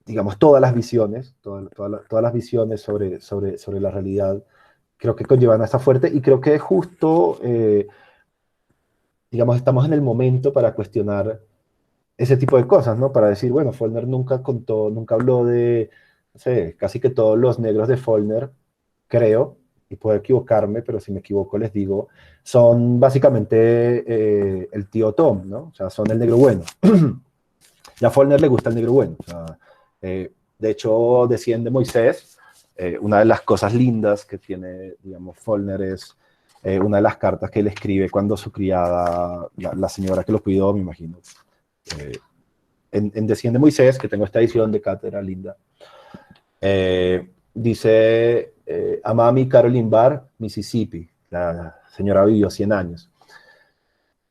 digamos, todas las visiones, todas las visiones sobre la realidad, creo que conllevan a esa fuerte y creo que justo, digamos, estamos en el momento para cuestionar ese tipo de cosas, ¿no? Para decir, bueno, Follner nunca contó, nunca habló de, no sé, casi que todos los negros de Follner, creo, y puedo equivocarme, pero si me equivoco les digo, son básicamente el tío Tom, ¿no? O sea, son el negro bueno. Y a Follner le gusta el negro bueno. O sea, de hecho, desciende Moisés. Una de las cosas lindas que tiene, digamos, Follner es una de las cartas que él escribe cuando su criada, la señora que lo cuidó, me imagino, en Desciende Moisés, que tengo esta edición de cátedra linda, dice, a Mami Caroline Barr, Mississippi, la señora vivió 100 años.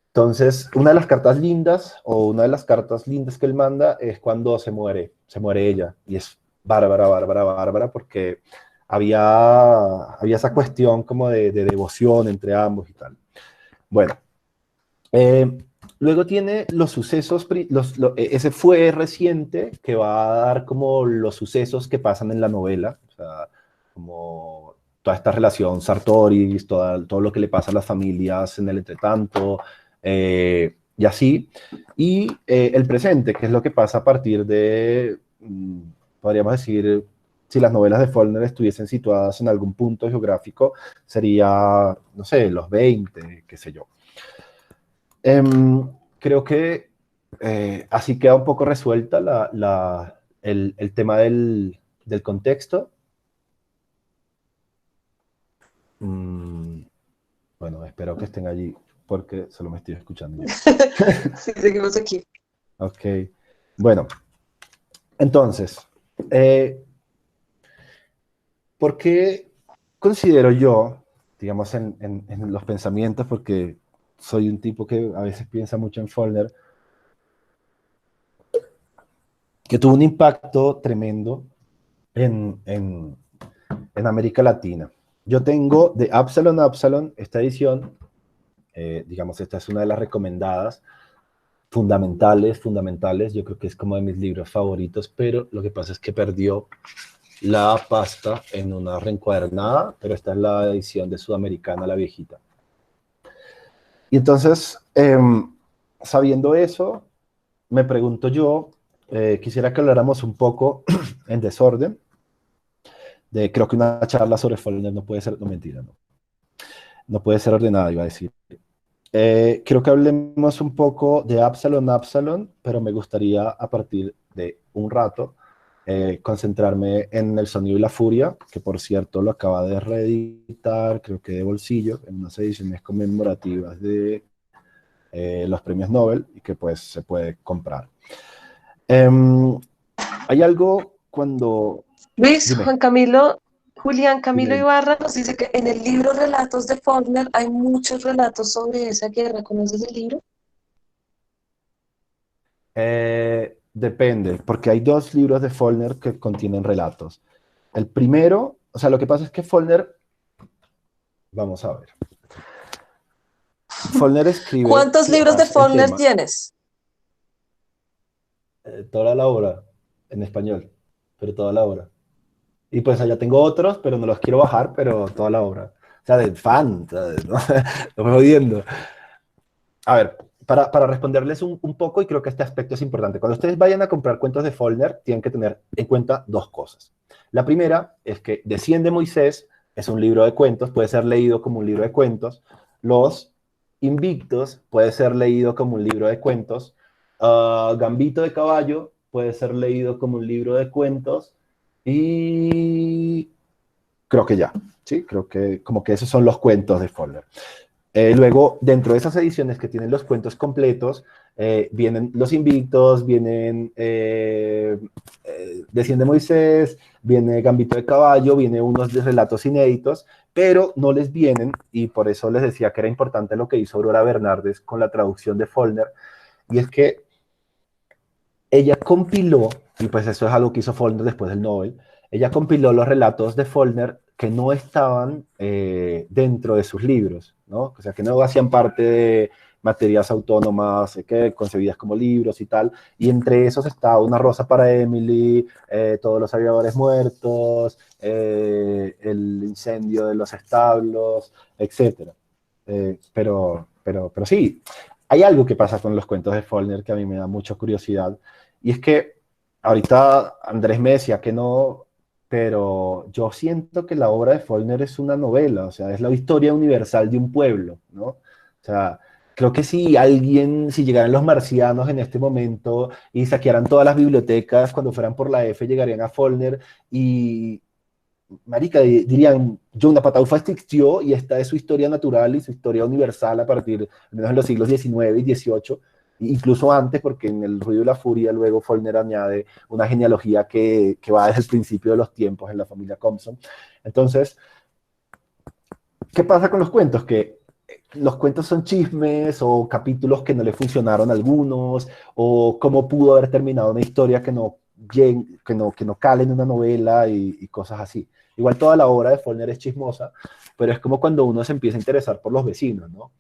Entonces, una de las cartas lindas, o una de las cartas lindas que él manda es cuando se muere ella, y es bárbara, bárbara, bárbara, porque había esa cuestión como de devoción entre ambos y tal. Bueno, luego tiene los sucesos, ese fue reciente, que va a dar como los sucesos que pasan en la novela, o sea, como toda esta relación Sartoris, todo lo que le pasa a las familias en el entretanto, y así. Y el presente, que es lo que pasa a partir de, podríamos decir, si las novelas de Follner estuviesen situadas en algún punto geográfico, sería, no sé, los 20, qué sé yo. Creo que así queda un poco resuelta el tema del contexto. Bueno, espero que estén allí porque solo me estoy escuchando yo. Sí, seguimos aquí. Ok. Bueno, entonces, ¿por qué considero yo, digamos, en los pensamientos, porque soy un tipo que a veces piensa mucho en Follner, que tuvo un impacto tremendo en América Latina? Yo tengo de Absalom Absalom esta edición, digamos, esta es una de las recomendadas, fundamentales, yo creo que es como de mis libros favoritos, pero lo que pasa es que perdió la pasta en una reencuadernada, pero esta es la edición de Sudamericana, la viejita. Y entonces, sabiendo eso, me pregunto yo, quisiera que habláramos un poco en desorden, creo que una charla sobre Follner no puede ser, no, mentira, no puede ser ordenada, iba a decir. Quiero que hablemos un poco de Absalom Absalom, pero me gustaría a partir de un rato concentrarme en El sonido y la furia, que por cierto lo acaba de reeditar, creo que de bolsillo, en unas ediciones conmemorativas de los premios Nobel, y que pues se puede comprar. Hay algo cuando... Luis, Dime. Julián Camilo Dime. Ibarra nos dice que en el libro Relatos de Follner hay muchos relatos sobre esa guerra. ¿Conoces el libro? Depende, porque hay 2 libros de Follner que contienen relatos. El primero, o sea, lo que pasa es que Follner, vamos a ver, Follner escribe... ¿Cuántos libros de Follner tema, tienes? toda la obra en español, pero toda la obra. Y pues allá tengo otros, pero no los quiero bajar, pero toda la obra. O sea, de fan, ¿sabes? ¿No? No me jodiendo. A ver, para responderles un poco, y creo que este aspecto es importante. Cuando ustedes vayan a comprar cuentos de Follner, tienen que tener en cuenta 2 cosas. La primera es que Desciende Moisés es un libro de cuentos, puede ser leído como un libro de cuentos. Los Invictos puede ser leído como un libro de cuentos. Gambito de Caballo puede ser leído como un libro de cuentos. Y creo que ya, ¿sí? Creo que como que esos son los cuentos de Faulkner. Luego, dentro de esas ediciones que tienen los cuentos completos, vienen Los Invictos, vienen Desciende Moisés, viene Gambito de Caballo, viene unos de relatos inéditos, pero no les vienen, y por eso les decía que era importante lo que hizo Aurora Bernardes con la traducción de Faulkner, y es que ella compiló, y pues eso es algo que hizo Faulkner después del Nobel, ella compiló los relatos de Faulkner que no estaban dentro de sus libros, ¿no? O sea, que no hacían parte de materias autónomas que concebidas como libros y tal, y entre esos está Una rosa para Emily, Todos los aviadores muertos, El incendio de los establos, etc. Pero sí, hay algo que pasa con los cuentos de Faulkner que a mí me da mucha curiosidad, y es que ahorita Andrés me decía que no, pero yo siento que la obra de Faulkner es una novela, o sea, es la historia universal de un pueblo, ¿no? O sea, creo que si llegaran los marcianos en este momento y saquearan todas las bibliotecas cuando fueran por la F, llegarían a Faulkner y, marica, dirían, John Apatow existió y esta es su historia natural y su historia universal a partir, al menos en los siglos XIX y XVIII, incluso antes, porque en El ruido y la furia luego Faulkner añade una genealogía que va desde el principio de los tiempos en la familia Compson. Entonces, ¿qué pasa con los cuentos? Que los cuentos son chismes o capítulos que no le funcionaron a algunos, o cómo pudo haber terminado una historia que no cale en una novela y cosas así. Igual toda la obra de Faulkner es chismosa, pero es como cuando uno se empieza a interesar por los vecinos, ¿no?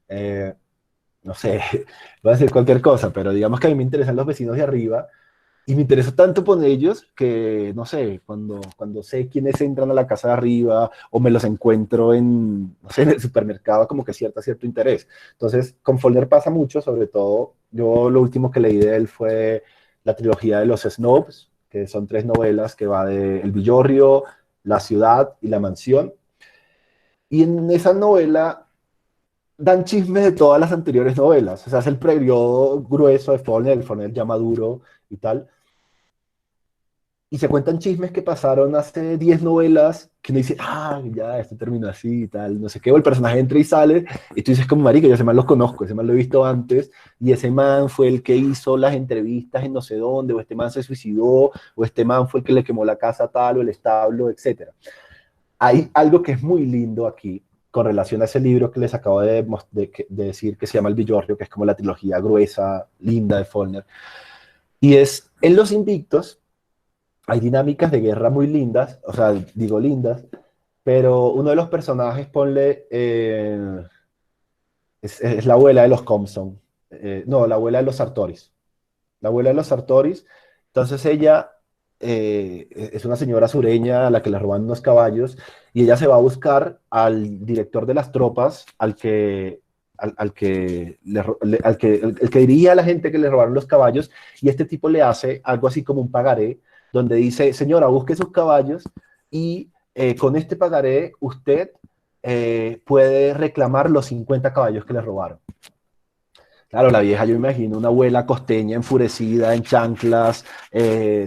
Eh, no sé, voy a decir cualquier cosa, pero digamos que a mí me interesan los vecinos de arriba y me interesa tanto por ellos que, no sé, cuando sé quiénes entran a la casa de arriba o me los encuentro no sé, en el supermercado, como que cierto interés. Entonces, con Faulkner pasa mucho, sobre todo, yo lo último que leí de él fue la trilogía de los Snobs, que son 3 novelas que va de El Villorrio, La Ciudad y La Mansión. Y en esa novela dan chismes de todas las anteriores novelas. O sea, es el periodo grueso de Faulkner, el Faulkner ya maduro y tal, y se cuentan chismes que pasaron hace 10 novelas, que uno dice, ya, esto terminó así y tal, no sé qué, o el personaje entra y sale, y tú dices como, marica, yo ese man lo conozco, ese man lo he visto antes, y ese man fue el que hizo las entrevistas en no sé dónde, o este man se suicidó, o este man fue el que le quemó la casa tal, o el establo, etc. Hay algo que es muy lindo aquí, con relación a ese libro que les acabo de decir, que se llama El Villorrio, que es como la trilogía gruesa, linda de Faulkner, y es, en Los Invictos, hay dinámicas de guerra muy lindas, o sea, digo lindas, pero uno de los personajes, ponle, es la abuela de los Compson, no, la abuela de los Sartoris. La abuela de los Sartoris, entonces ella es una señora sureña a la que le roban unos caballos y ella se va a buscar al director de las tropas, el que dirigía a la gente que le robaron los caballos, y este tipo le hace algo así como un pagaré, donde dice, señora, busque sus caballos y con este pagaré usted puede reclamar los 50 caballos que le robaron. Claro, la vieja, yo me imagino una abuela costeña enfurecida, en chanclas,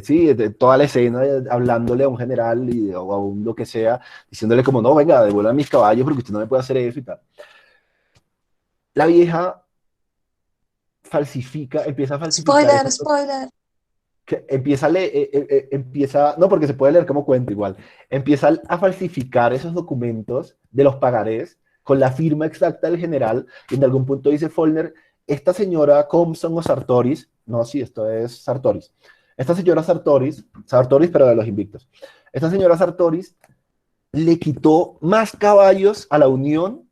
sí, de toda la escena, hablándole a un general o a un lo que sea, diciéndole como, no, venga, devuelvan mis caballos porque usted no me puede hacer eso y tal. La vieja empieza a falsificar Spoiler, esos, spoiler. no, porque se puede leer como cuento igual, empieza a falsificar esos documentos de los pagarés con la firma exacta del general, y en algún punto dice Faulkner, esta señora Compson o Sartoris, no, sí, esto es Sartoris, esta señora Sartoris, pero de los Invictos, esta señora Sartoris le quitó más caballos a la Unión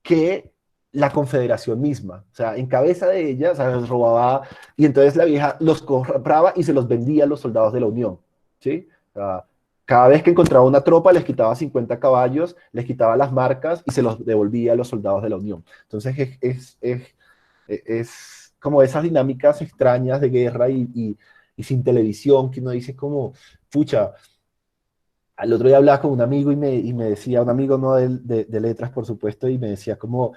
que la Confederación misma. O sea, en cabeza de ella, o sea, los robaba, y entonces la vieja los compraba y se los vendía a los soldados de la Unión, ¿sí? O sea, cada vez que encontraba una tropa, les quitaba 50 caballos, les quitaba las marcas y se los devolvía a los soldados de la Unión. Entonces es como esas dinámicas extrañas de guerra y sin televisión, que uno dice como, pucha, al otro día hablaba con un amigo y me decía, un amigo no de letras, por supuesto, y me decía como,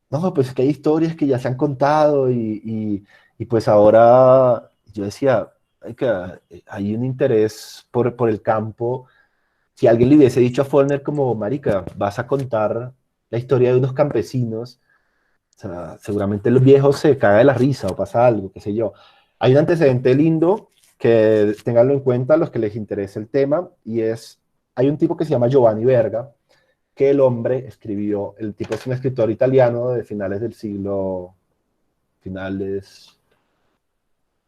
no, pues es que hay historias que ya se han contado y pues ahora yo decía, hay un interés por el campo. Si alguien le hubiese dicho a Follner como, marica, vas a contar la historia de unos campesinos, o sea, seguramente los viejos se cagan de la risa o pasa algo, qué sé yo. Hay un antecedente lindo que tenganlo en cuenta los que les interese el tema, y es, hay un tipo que se llama Giovanni Verga, que el hombre escribió, el tipo es un escritor italiano de finales del siglo, finales,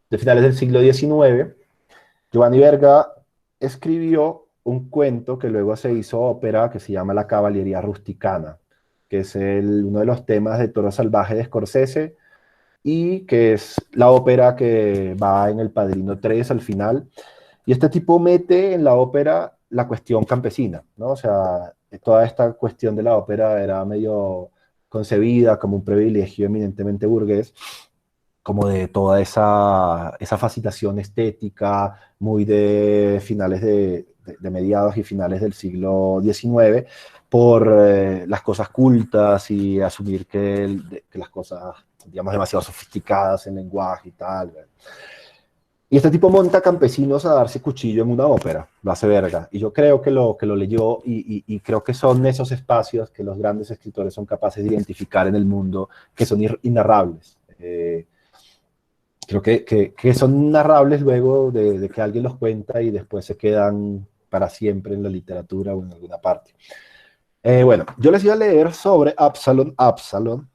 de finales del siglo XIX. Giovanni Verga escribió un cuento que luego se hizo ópera que se llama La Caballería Rusticana, que es uno de los temas de Toro Salvaje de Scorsese y que es la ópera que va en El Padrino 3 al final. Y este tipo mete en la ópera la cuestión campesina, ¿no? O sea, toda esta cuestión de la ópera era medio concebida como un privilegio eminentemente burgués, como de toda esa fascinación estética muy de finales de mediados y finales del siglo XIX por las cosas cultas y asumir que las cosas, digamos, demasiado sofisticadas en lenguaje y tal. Y este tipo monta campesinos a darse cuchillo en una ópera, lo hace Verga. Y yo creo que lo leyó y creo que son esos espacios que los grandes escritores son capaces de identificar en el mundo que son inarrables. Creo que son narrables luego de que alguien los cuenta y después se quedan para siempre en la literatura o en alguna parte. Bueno, yo les iba a leer sobre Absalón. Absalón.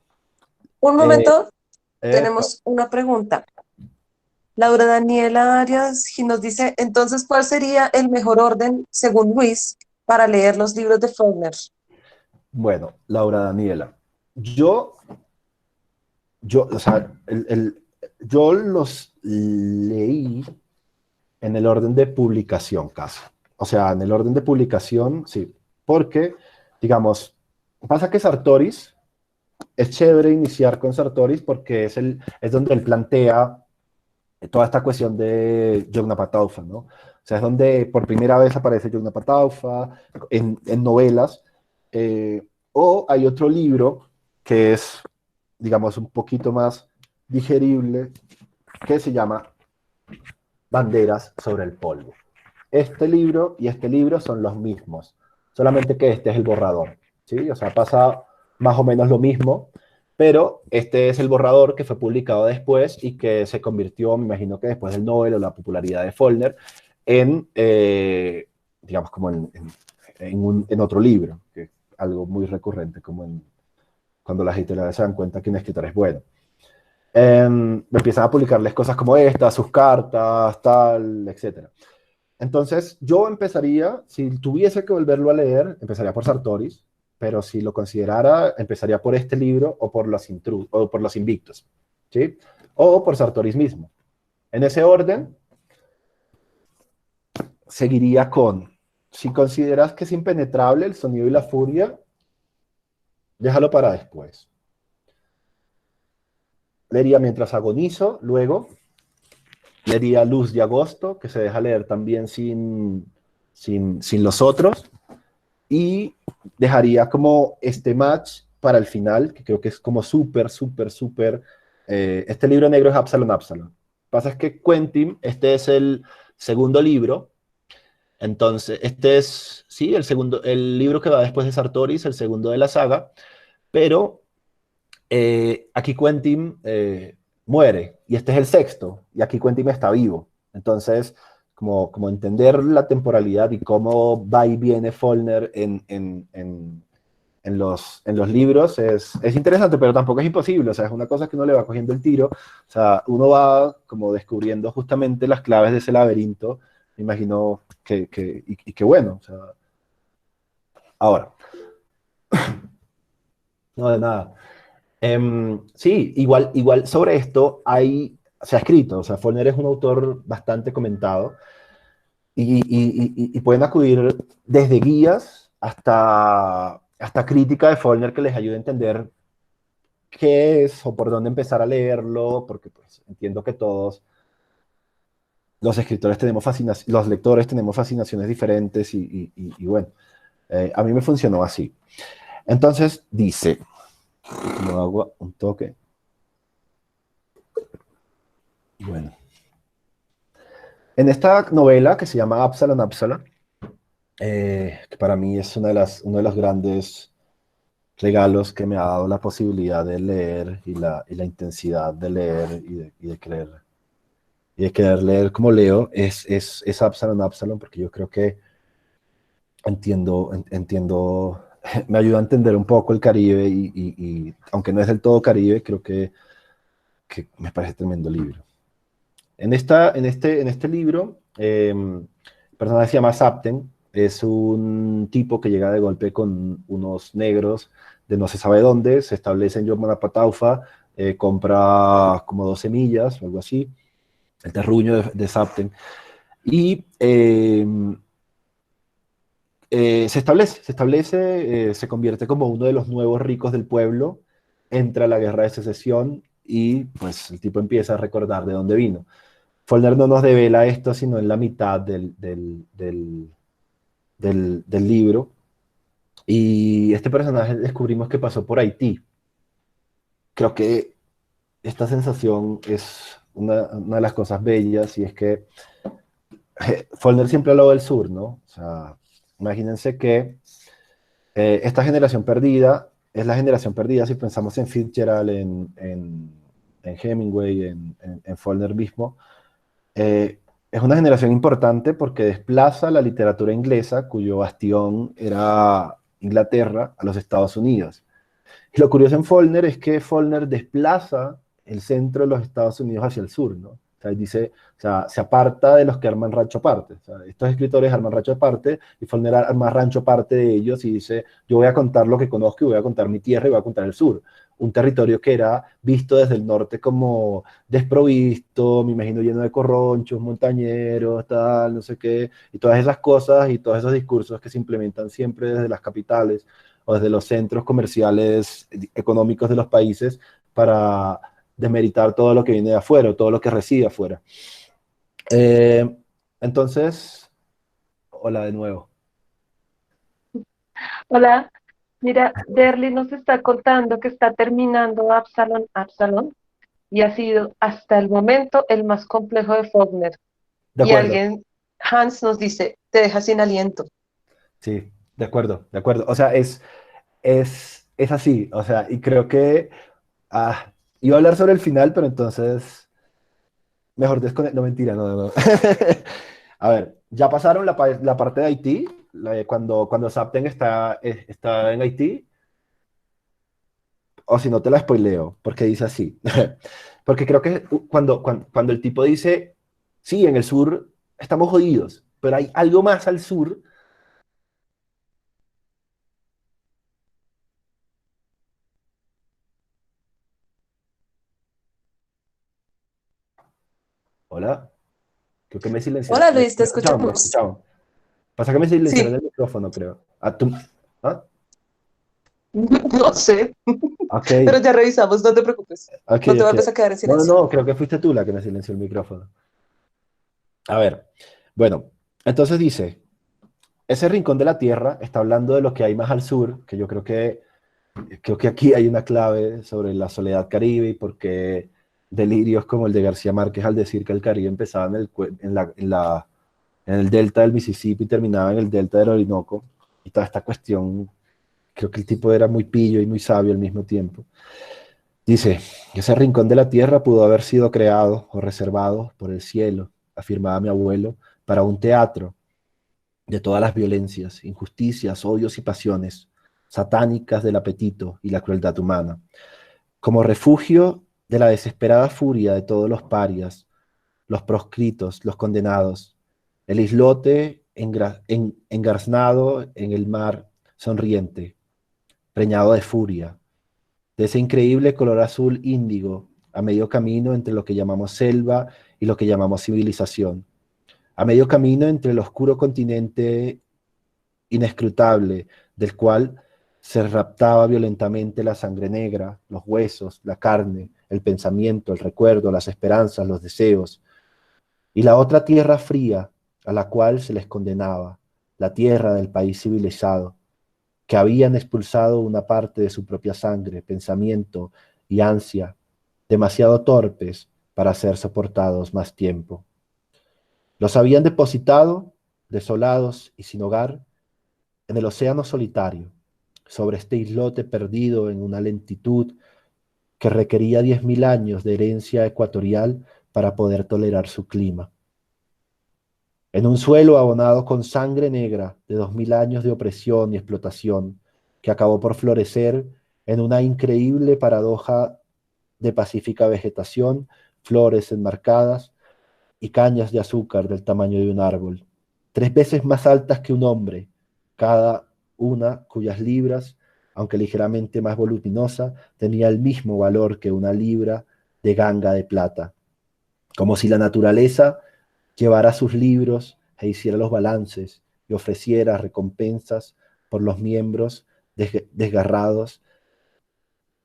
Un Eh, momento, epa, tenemos una pregunta. Laura Daniela Arias nos dice, entonces, ¿cuál sería el mejor orden, según Luis, para leer los libros de Faulkner? bueno, Laura Daniela. O sea, yo los leí en el orden de publicación, casi. O sea, en el orden de publicación, sí. Porque, digamos, pasa que Sartoris, es chévere iniciar con Sartoris porque es donde él plantea toda esta cuestión de Yognapatalfa, ¿no? O sea, es donde por primera vez aparece Yognapatalfa en novelas. eh, o hay otro libro que es, digamos, un poquito más digerible, que se llama Banderas sobre el polvo. Este libro y este libro son los mismos, solamente que este es el borrador, ¿sí? O sea, pasa más o menos lo mismo, pero este es el borrador que fue publicado después y que se convirtió, me imagino que después del Nobel o la popularidad de Follner, en, digamos, como en otro libro, que es algo muy recurrente, como cuando las editoriales se dan cuenta que un escritor es bueno. Empiezan a publicarles cosas como esta, sus cartas, tal, etcétera. Entonces, yo empezaría, si tuviese que volverlo a leer, empezaría por Sartoris, pero si lo considerara, empezaría por este libro o por o por los Invictos, ¿sí? O por Sartoris mismo. En ese orden, seguiría con, si consideras que es impenetrable el sonido y la furia, déjalo para después. Leería Mientras agonizo, luego leería Luz de agosto, que se deja leer también sin los otros, y dejaría como este match para el final, que creo que es como súper, súper, súper. Este libro negro es Absalón, Absalón. Pasa es que Quentin, este es el segundo libro, entonces este es, sí, el segundo, el libro que va después de Sartoris, el segundo de la saga, pero aquí Quentin muere, y este es el sexto, y aquí Quentin está vivo. Entonces, como entender la temporalidad y cómo va y viene Follner en los libros es interesante, pero tampoco es imposible. O sea, es una cosa que uno le va cogiendo el tiro. O sea, uno va como descubriendo justamente las claves de ese laberinto. Me imagino y que bueno. O sea, ahora, no de nada. Sí, igual sobre esto se ha escrito. O sea, Follner es un autor bastante comentado y pueden acudir desde guías hasta crítica de Follner que les ayude a entender qué es o por dónde empezar a leerlo, porque pues, entiendo que todos los escritores tenemos fascinación, los lectores tenemos fascinaciones diferentes y bueno, a mí me funcionó así. Entonces dice, como hago un toque. Bueno. En esta novela que se llama Absalom, Absalom, que para mí es uno de los grandes regalos que me ha dado la posibilidad de leer y la intensidad de leer y de querer leer como leo, es Absalom, Absalom, porque yo creo que entiendo, me ayuda a entender un poco el Caribe y aunque no es del todo Caribe, creo que me parece tremendo libro. En este libro, el personaje se llama Sapten, es un tipo que llega de golpe con unos negros de no se sabe dónde, se establece en Yomanapataufa, compra como 2 semillas o algo así, el terruño de Sapten, y se convierte como uno de los nuevos ricos del pueblo, entra a la guerra de secesión y pues el tipo empieza a recordar de dónde vino. Follner no nos devela esto sino en la mitad del libro. Y este personaje descubrimos que pasó por Haití. Creo que esta sensación es una de las cosas bellas y es que Follner siempre habló del sur, ¿no? O sea, imagínense que esta generación perdida es la generación perdida si pensamos en Fitzgerald, en Hemingway, en Follner mismo. Es una generación importante porque desplaza la literatura inglesa, cuyo bastión era Inglaterra, a los Estados Unidos. Y lo curioso en Follner es que Follner desplaza el centro de los Estados Unidos hacia el sur, ¿no? O sea, dice, o sea, se aparta de los que arman rancho aparte. O sea, estos escritores arman rancho aparte y Follner arma rancho aparte de ellos y dice, yo voy a contar lo que conozco y voy a contar mi tierra y voy a contar el sur. Un territorio que era visto desde el norte como desprovisto, me imagino lleno de corronchos, montañeros, tal, no sé qué, y todas esas cosas y todos esos discursos que se implementan siempre desde las capitales o desde los centros comerciales económicos de los países para desmeritar todo lo que viene de afuera, o todo lo que reside afuera. Entonces, hola de nuevo. Hola, mira, Derly nos está contando que está terminando Absalom, Absalom, y ha sido hasta el momento el más complejo de Faulkner. De Y acuerdo. alguien, Hans nos dice, te deja sin aliento. Sí, de acuerdo, de acuerdo. O sea, es así, o sea, y creo que iba a hablar sobre el final, pero entonces mejor desconectar. No, mentira, no, no, no. A ver, ya pasaron la parte de Haití, cuando Sapten está en Haití, o si no te la spoileo, porque dice así. Porque creo que cuando el tipo dice, sí, en el sur estamos jodidos, pero hay algo más al sur. Hola, creo que me silenciaron. Hola ¿Me Luis, te escuchaban? ¿Me escuchamos. escuchaban? Pasa que me silenciaron Sí, el micrófono, creo. ¿Ah? no sé, Ok, pero ya revisamos, no te preocupes. ok, No te ok. vuelves a quedar en No, no, silencio. no, creo que fuiste tú la que me silenció el micrófono. A ver, bueno, entonces dice, ese rincón de la Tierra está hablando de lo que hay más al sur, que yo creo que aquí hay una clave sobre la soledad caribe y por qué delirios como el de García Márquez al decir que el Caribe empezaba en el delta del Mississippi y terminaba en el delta del Orinoco, y toda esta cuestión, creo que el tipo era muy pillo y muy sabio al mismo tiempo. Dice, ese rincón de la tierra pudo haber sido creado o reservado por el cielo, afirmaba mi abuelo, para un teatro de todas las violencias, injusticias, odios y pasiones satánicas del apetito y la crueldad humana, como refugio de la desesperada furia de todos los parias, los proscritos, los condenados, el islote engarznado en el mar sonriente, preñado de furia, de ese increíble color azul índigo, a medio camino entre lo que llamamos selva y lo que llamamos civilización, a medio camino entre el oscuro continente inescrutable, del cual se raptaba violentamente la sangre negra, los huesos, la carne, el pensamiento, el recuerdo, las esperanzas, los deseos, y la otra tierra fría a la cual se les condenaba, la tierra del país civilizado, que habían expulsado una parte de su propia sangre, pensamiento y ansia, demasiado torpes para ser soportados más tiempo. Los habían depositado, desolados y sin hogar, en el océano solitario, sobre este islote perdido en una lentitud que requería 10.000 años de herencia ecuatorial para poder tolerar su clima. En un suelo abonado con sangre negra de 2.000 años de opresión y explotación, que acabó por florecer en una increíble paradoja de pacífica vegetación, flores enmarcadas y cañas de azúcar del tamaño de un árbol, 3 veces más altas que un hombre, cada una cuyas libras, aunque ligeramente más voluminosa, tenía el mismo valor que una libra de ganga de plata, como si la naturaleza llevara sus libros e hiciera los balances y ofreciera recompensas por los miembros desgarrados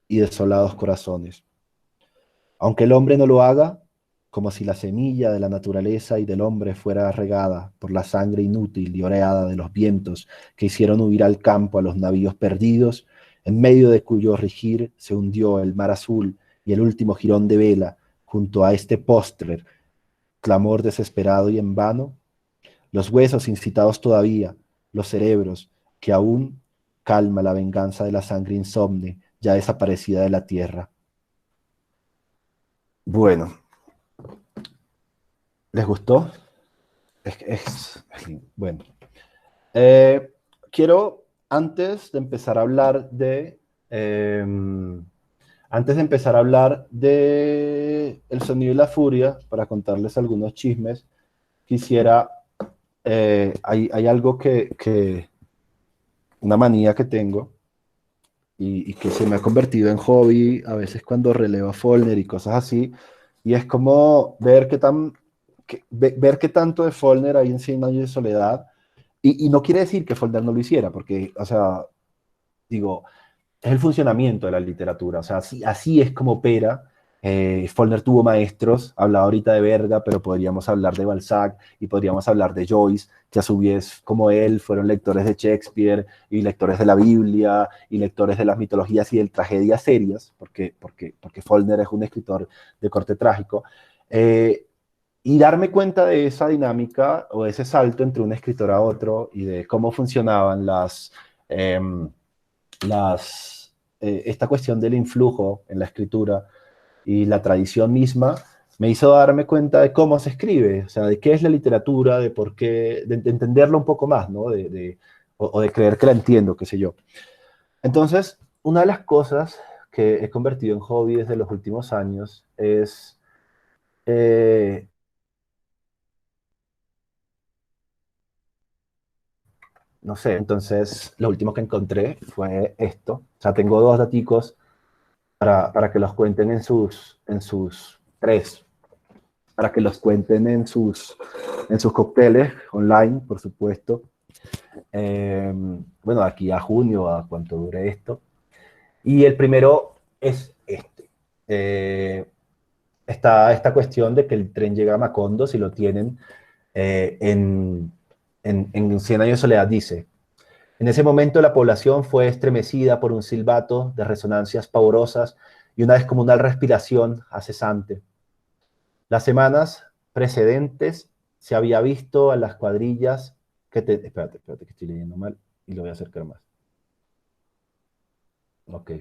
y desolados corazones. Aunque el hombre no lo haga, como si la semilla de la naturaleza y del hombre fuera regada por la sangre inútil y oreada de los vientos que hicieron huir al campo a los navíos perdidos, en medio de cuyo rigir se hundió el mar azul y el último jirón de vela junto a este postrer clamor desesperado y en vano, los huesos incitados todavía, los cerebros que aún calma la venganza de la sangre insomne ya desaparecida de la tierra. Bueno, ¿les gustó? Bueno. Quiero, antes de empezar a hablar de El sonido y la furia, para contarles algunos chismes, quisiera, hay algo una manía que tengo y que se me ha convertido en hobby a veces cuando releo a Follner y cosas así, y es como ver ver qué tanto de Follner hay en 100 años de soledad, y no quiere decir que Follner no lo hiciera, porque, o sea, digo, es el funcionamiento de la literatura, o sea, así es como opera. Follner tuvo maestros, hablaba ahorita de Verga, pero podríamos hablar de Balzac y podríamos hablar de Joyce, que a su vez, como él, fueron lectores de Shakespeare y lectores de la Biblia y lectores de las mitologías y de tragedias serias, porque Follner es un escritor de corte trágico. Y darme cuenta de esa dinámica o de ese salto entre un escritor a otro y de cómo funcionaban esta cuestión del influjo en la escritura y la tradición misma, me hizo darme cuenta de cómo se escribe, o sea, de qué es la literatura, de por qué, de entenderla un poco más, ¿no? O de creer que la entiendo, qué sé yo. Entonces, una de las cosas que he convertido en hobby desde los últimos años es no sé, entonces lo último que encontré fue esto. O sea, tengo 2 daticos para que los cuenten para que los cuenten en sus cócteles online, por supuesto. Bueno, aquí a junio, a cuánto dure esto. Y el primero es este. Está esta cuestión de que el tren llega a Macondo, si lo tienen, en 100 años de soledad, dice: en ese momento la población fue estremecida por un silbato de resonancias pavorosas y una descomunal respiración acesante. Las semanas precedentes se había visto a las cuadrillas Espérate, que estoy leyendo mal y lo voy a acercar más. Ok.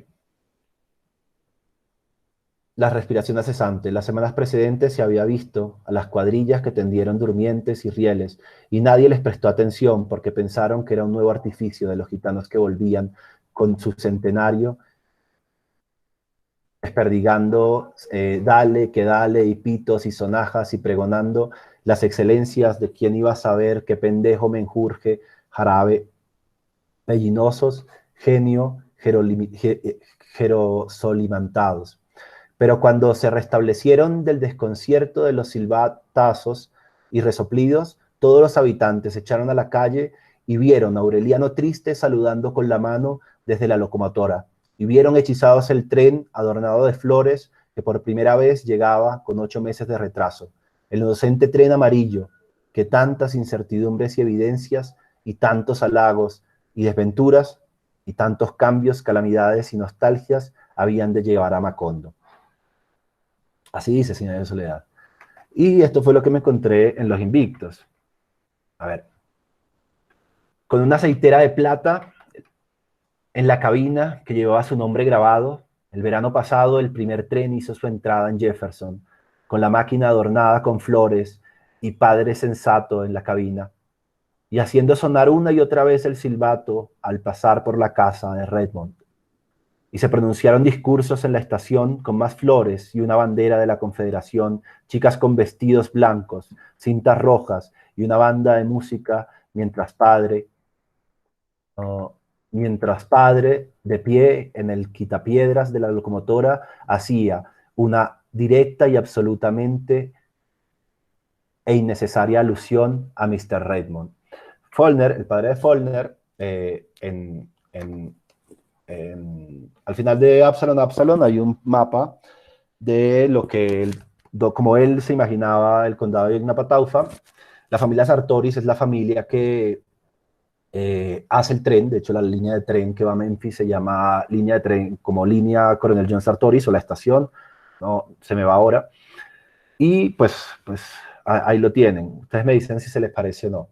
La respiración cesante. Las semanas precedentes se había visto a las cuadrillas que tendieron durmientes y rieles, y nadie les prestó atención porque pensaron que era un nuevo artificio de los gitanos que volvían con su centenario, desperdigando dale, que dale, y pitos y sonajas, y pregonando las excelencias de quien iba a saber qué pendejo menjurje, jarabe, pellinosos, genio, jerosolimantados. Pero cuando se restablecieron del desconcierto de los silbatazos y resoplidos, todos los habitantes se echaron a la calle y vieron a Aureliano triste saludando con la mano desde la locomotora, y vieron hechizados el tren adornado de flores que por primera vez llegaba con 8 meses de retraso. el inocente tren amarillo, que tantas incertidumbres y evidencias, y tantos halagos y desventuras, y tantos cambios, calamidades y nostalgias habían de llevar a Macondo. Así dice Cien años de soledad. Y esto fue lo que me encontré en Los Invictos. A ver. Con una aceitera de plata en la cabina que llevaba su nombre grabado, el verano pasado el primer tren hizo su entrada en Jefferson, con la máquina adornada con flores y padre sensato en la cabina, y haciendo sonar una y otra vez el silbato al pasar por la casa de Redmond. Y se pronunciaron discursos en la estación con más flores y una bandera de la Confederación, chicas con vestidos blancos, cintas rojas y una banda de música, mientras padre, de pie en el quitapiedras de la locomotora, hacía una directa y absolutamente e innecesaria alusión a Mr. Redmond. Follner, el padre de Follner, al final de Absalom hay un mapa de lo que como él se imaginaba el condado de Yoknapataufa. La familia Sartoris es la familia que hace el tren. De hecho, la línea de tren que va a Memphis se llama línea de tren, como línea Coronel John Sartoris, o la estación, no se me va ahora. Y pues ahí lo tienen. Ustedes me dicen si se les parece o no.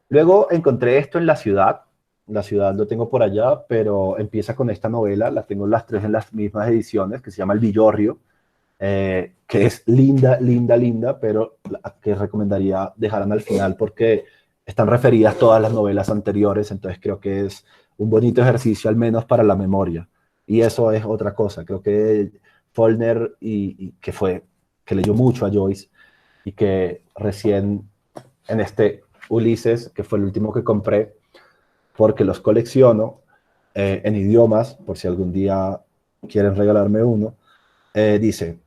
Luego encontré esto en La Ciudad. La Ciudad lo tengo por allá, pero empieza con esta novela, la tengo las tres en las mismas ediciones, que se llama El Villorrio, que es linda, linda, linda, pero que recomendaría dejarán al final porque están referidas todas las novelas anteriores, entonces creo que es un bonito ejercicio, al menos para la memoria. Y eso es otra cosa. Creo que Follner, que leyó mucho a Joyce, y que recién en este Ulises, que fue el último que compré, porque los colecciono en idiomas, por si algún día quieren regalarme uno, dice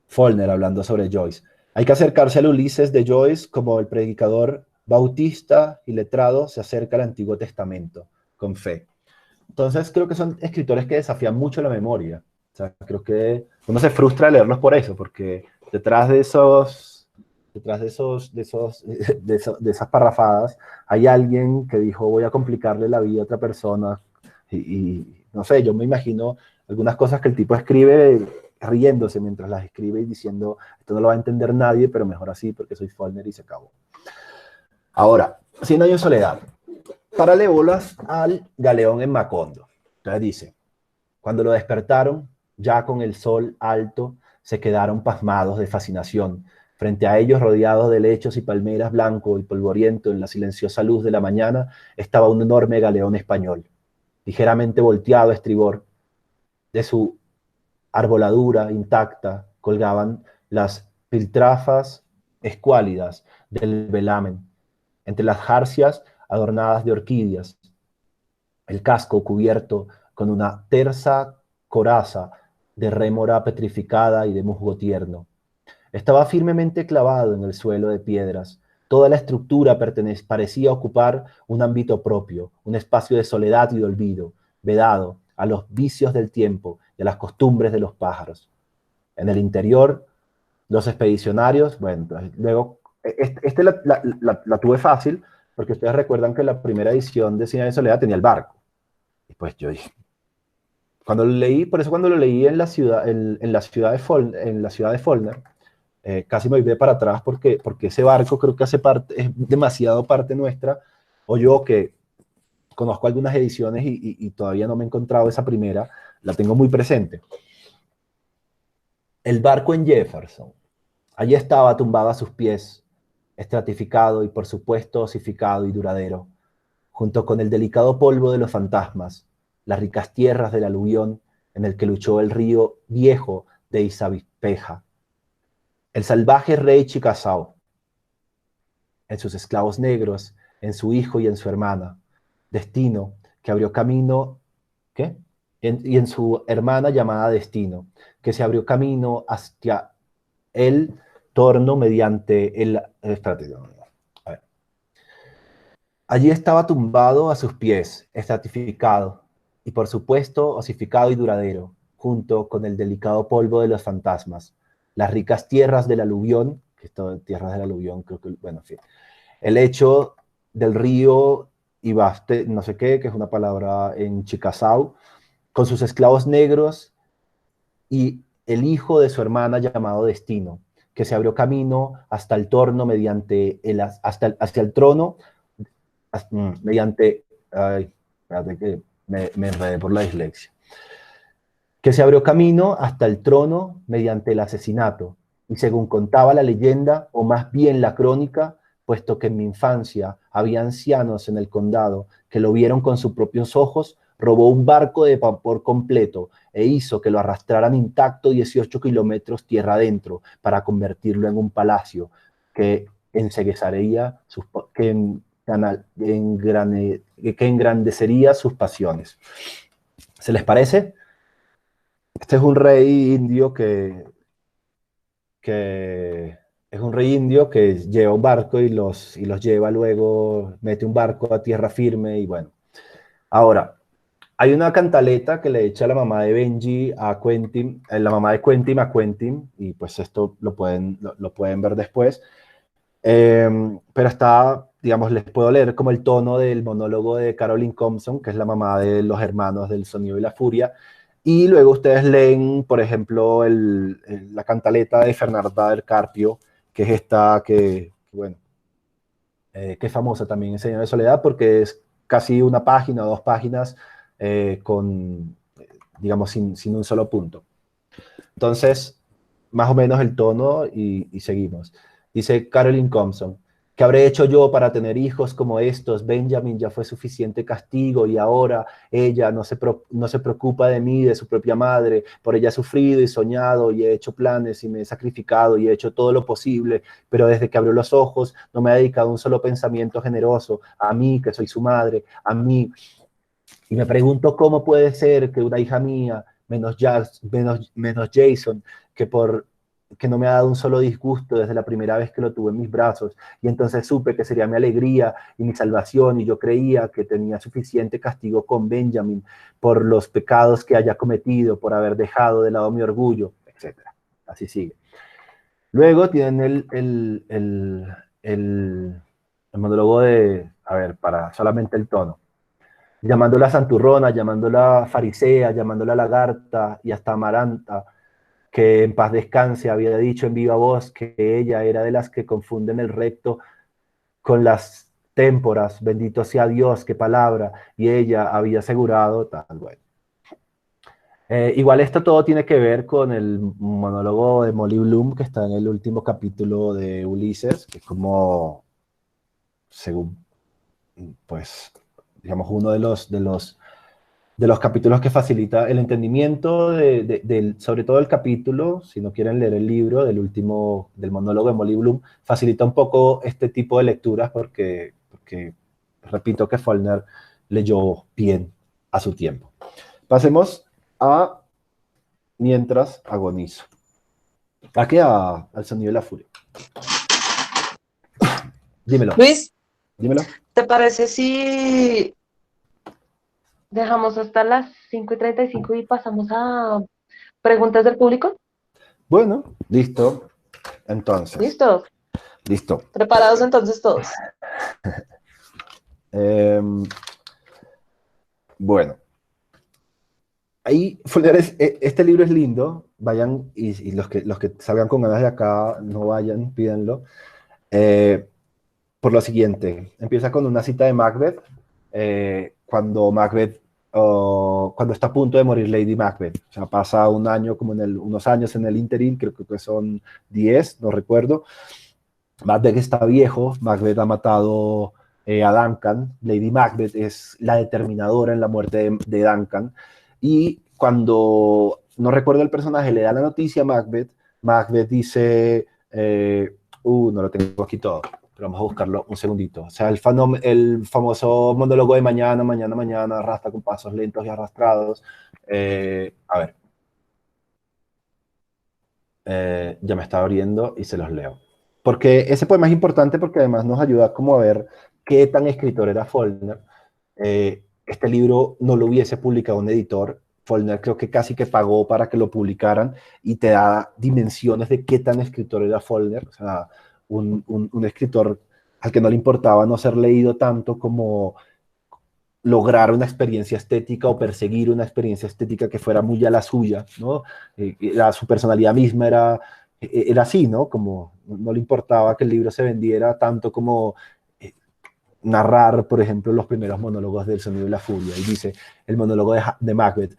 Follner hablando sobre Joyce: hay que acercarse al Ulises de Joyce como el predicador bautista y letrado se acerca al Antiguo Testamento, con fe. Entonces creo que son escritores que desafían mucho la memoria. O sea, creo que uno se frustra de leerlos por eso, porque detrás de esas parrafadas hay alguien que dijo: voy a complicarle la vida a otra persona, y no sé, yo me imagino algunas cosas que el tipo escribe riéndose mientras las escribe y diciendo: esto no lo va a entender nadie, pero mejor así porque soy Follner, y se acabó. Ahora, 100 años de soledad. Párale bolas al galeón en Macondo. Entonces dice: cuando lo despertaron, ya con el sol alto, se quedaron pasmados de fascinación. Frente a ellos, rodeados de lechos y palmeras, blanco y polvoriento en la silenciosa luz de la mañana, estaba un enorme galeón español, ligeramente volteado a estribor. De su arboladura intacta colgaban las piltrafas escuálidas del velamen, entre las jarcias adornadas de orquídeas, el casco cubierto con una tersa coraza de rémora petrificada y de musgo tierno. Estaba firmemente clavado en el suelo de piedras. Toda la estructura parecía ocupar un ámbito propio, un espacio de soledad y de olvido, vedado a los vicios del tiempo y a las costumbres de los pájaros. En el interior, los expedicionarios, bueno, luego, la tuve fácil, porque ustedes recuerdan que la primera edición de Cien años de soledad tenía el barco. Y pues yo dije, cuando lo leí, por eso cuando lo leí en la ciudad de Follner, casi me olvidé para atrás porque ese barco creo que hace parte, es demasiado parte nuestra, o yo que conozco algunas ediciones y todavía no me he encontrado esa primera, la tengo muy presente. El barco en Jefferson. Allí estaba tumbado a sus pies, estratificado y por supuesto osificado y duradero, junto con el delicado polvo de los fantasmas, las ricas tierras del aluvión en el que luchó el río viejo de Izabispeja, el salvaje rey Chickasaw, en sus esclavos negros, en su hijo y en su hermana, Destino, que abrió camino, ¿qué? Y en su hermana llamada Destino, que se abrió camino hacia el torno mediante el... Espérate, a ver. Allí estaba tumbado a sus pies, estratificado, y por supuesto osificado y duradero, junto con el delicado polvo de los fantasmas, las ricas tierras del aluvión que esto tierras del aluvión, creo que, bueno, en fin. El hecho del río Ibaste, no sé qué, que es una palabra en Chickasaw, con sus esclavos negros y el hijo de su hermana llamado Destino, que se abrió camino hasta el torno mediante hacia el trono, mediante, ay, espérate que me enredé por la dislexia, que se abrió camino hasta el trono mediante el asesinato, y según contaba la leyenda, o más bien la crónica, puesto que en mi infancia había ancianos en el condado que lo vieron con sus propios ojos, robó un barco de vapor completo e hizo que lo arrastraran intacto 18 kilómetros tierra adentro para convertirlo en un palacio que enseguecería que engrandecería sus pasiones. ¿Se les parece? Este es un rey indio que es un rey indio que lleva un barco y los lleva luego, mete un barco a tierra firme y bueno. Ahora, hay una cantaleta que le echa la mamá de Benji a Quentin, la mamá de Quentin a Quentin, y pues esto lo pueden ver después. Pero está, digamos, les puedo leer como el tono del monólogo de Caroline Compson, que es la mamá de los hermanos del Sonido y la Furia, y luego ustedes leen, por ejemplo, la cantaleta de Fernanda del Carpio, que es esta bueno, que es famosa también en Señor de Soledad, porque es casi una página o 2 páginas digamos, sin un solo punto. Entonces, más o menos el tono y seguimos. Dice Caroline Compson: ¿qué habré hecho yo para tener hijos como estos? Benjamin ya fue suficiente castigo y ahora ella no se preocupa de mí, de su propia madre. Por ella he sufrido y soñado y he hecho planes y me he sacrificado y he hecho todo lo posible, pero desde que abrió los ojos no me ha dedicado un solo pensamiento generoso a mí, que soy su madre, a mí. Y me pregunto cómo puede ser que una hija mía, menos Jason, que no me ha dado un solo disgusto desde la primera vez que lo tuve en mis brazos, y entonces supe que sería mi alegría y mi salvación, y yo creía que tenía suficiente castigo con Benjamin por los pecados que haya cometido, por haber dejado de lado mi orgullo, etc. Así sigue. Luego tienen el monólogo de, a ver, para solamente el tono, llamándola santurrona, llamándola farisea, llamándola lagarta y hasta amaranta, que en paz descanse, había dicho en viva voz que ella era de las que confunden el recto con las témporas, bendito sea Dios, qué palabra, y ella había asegurado tal, bueno. Igual esto todo tiene que ver con el monólogo de Molly Bloom, que está en el último capítulo de Ulises, que es como, según, pues, digamos, uno de los capítulos que facilita el entendimiento sobre todo el capítulo, si no quieren leer el libro del monólogo de Molly Bloom, facilita un poco este tipo de lecturas porque repito que Faulkner leyó bien a su tiempo. Pasemos a Mientras agonizo. Aquí al Sonido de la Furia. Dímelo. Luis, Dímelo. ¿te parece si dejamos hasta las 5:35 y pasamos a preguntas del público? Bueno, listo. Entonces. ¿Listo? Listo. ¿Preparados entonces todos? Bueno. Ahí, este libro es lindo. Vayan y los que salgan con ganas de acá, no vayan, pídanlo. Por lo siguiente, empieza con una cita de Macbeth, cuando está a punto de morir Lady Macbeth. O sea, pasa un año, como unos años en el interín, creo que son 10, no recuerdo. Macbeth está viejo, Macbeth ha matado a Duncan, Lady Macbeth es la determinadora en la muerte de Duncan, y cuando, no recuerdo el personaje, le da la noticia a Macbeth dice, no lo tengo aquí todo, pero vamos a buscarlo un segundito. O sea, el famoso monólogo de mañana, mañana, mañana, arrastra con pasos lentos y arrastrados. A ver. Ya me está abriendo y se los leo. Porque ese poema es importante porque además nos ayuda como a ver qué tan escritor era Faulkner. Este libro no lo hubiese publicado un editor Follner creo que casi que pagó para que lo publicaran y te da dimensiones de qué tan escritor era Follner. O sea, un escritor al que no le importaba no ser leído tanto como lograr una experiencia estética o perseguir una experiencia estética que fuera muy a la suya, ¿no? Su personalidad misma era así, ¿no? Como no le importaba que el libro se vendiera tanto como narrar, por ejemplo, los primeros monólogos del Sonido y la Furia. Y dice, el monólogo de Macbeth: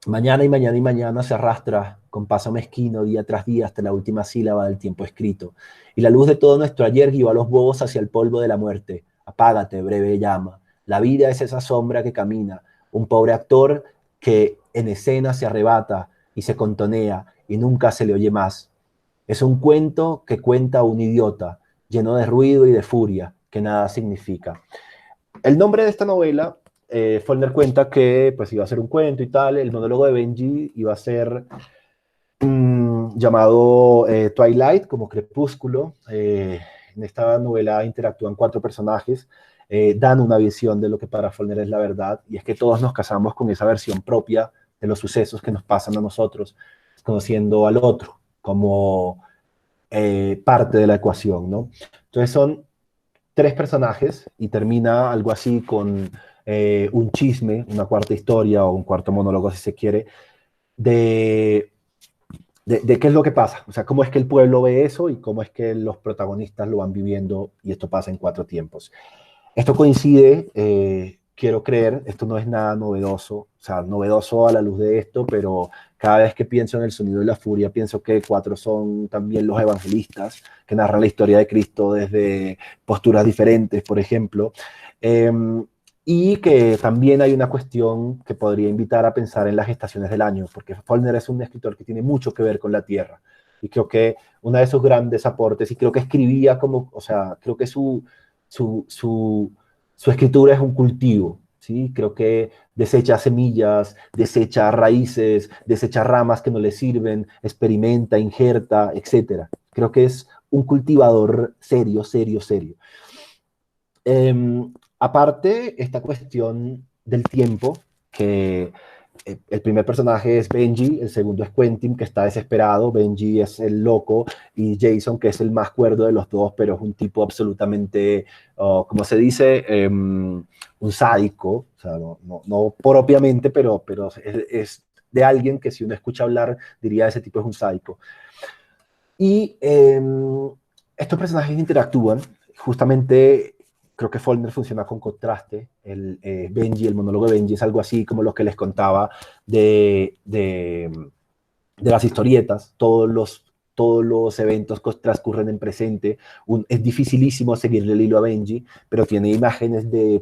mañana y mañana y mañana se arrastra con paso mezquino día tras día hasta la última sílaba del tiempo escrito. Y la luz de todo nuestro ayer guió a los bobos hacia el polvo de la muerte. Apágate, breve llama. La vida es esa sombra que camina, un pobre actor que en escena se arrebata y se contonea y nunca se le oye más. Es un cuento que cuenta un idiota, lleno de ruido y de furia, que nada significa. El nombre de esta novela, Follner cuenta que pues, iba a ser un cuento y tal. El monólogo de Benji iba a ser llamado Twilight, como crepúsculo. En esta novela interactúan 4 personajes, dan una visión de lo que para Follner es la verdad, y es que todos nos casamos con esa versión propia de los sucesos que nos pasan a nosotros, conociendo al otro como parte de la ecuación, ¿no? Entonces son 3 personajes y termina algo así con un chisme, una cuarta historia o un cuarto monólogo, si se quiere, de qué es lo que pasa, o sea, cómo es que el pueblo ve eso y cómo es que los protagonistas lo van viviendo, y esto pasa en 4 tiempos. Esto coincide, quiero creer, esto no es nada novedoso, o sea, novedoso a la luz de esto, pero cada vez que pienso en El Sonido y la Furia, pienso que 4 son también los evangelistas, que narran la historia de Cristo desde posturas diferentes, por ejemplo, y que también hay una cuestión que podría invitar a pensar en las estaciones del año, porque Follner es un escritor que tiene mucho que ver con la tierra, y creo que uno de sus grandes aportes, y creo que escribía como, o sea, creo que su escritura es un cultivo, ¿sí? Creo que desecha semillas, desecha raíces, desecha ramas que no le sirven, experimenta, injerta, etc. Creo que es un cultivador serio, serio, serio. Aparte, esta cuestión del tiempo, que el primer personaje es Benji, el segundo es Quentin, que está desesperado. Benji es el loco y Jason, que es el más cuerdo de los dos, pero es un tipo absolutamente, como se dice, un sádico, o sea, no propiamente, pero es de alguien que si uno escucha hablar diría ese tipo es un sádico. Y estos personajes interactúan, justamente. Creo que Follner funciona con contraste. Benji, el monólogo de Benji es algo así como lo que les contaba de las historietas. Todos los eventos que transcurren en presente. Es dificilísimo seguirle el hilo a Benji, pero tiene imágenes de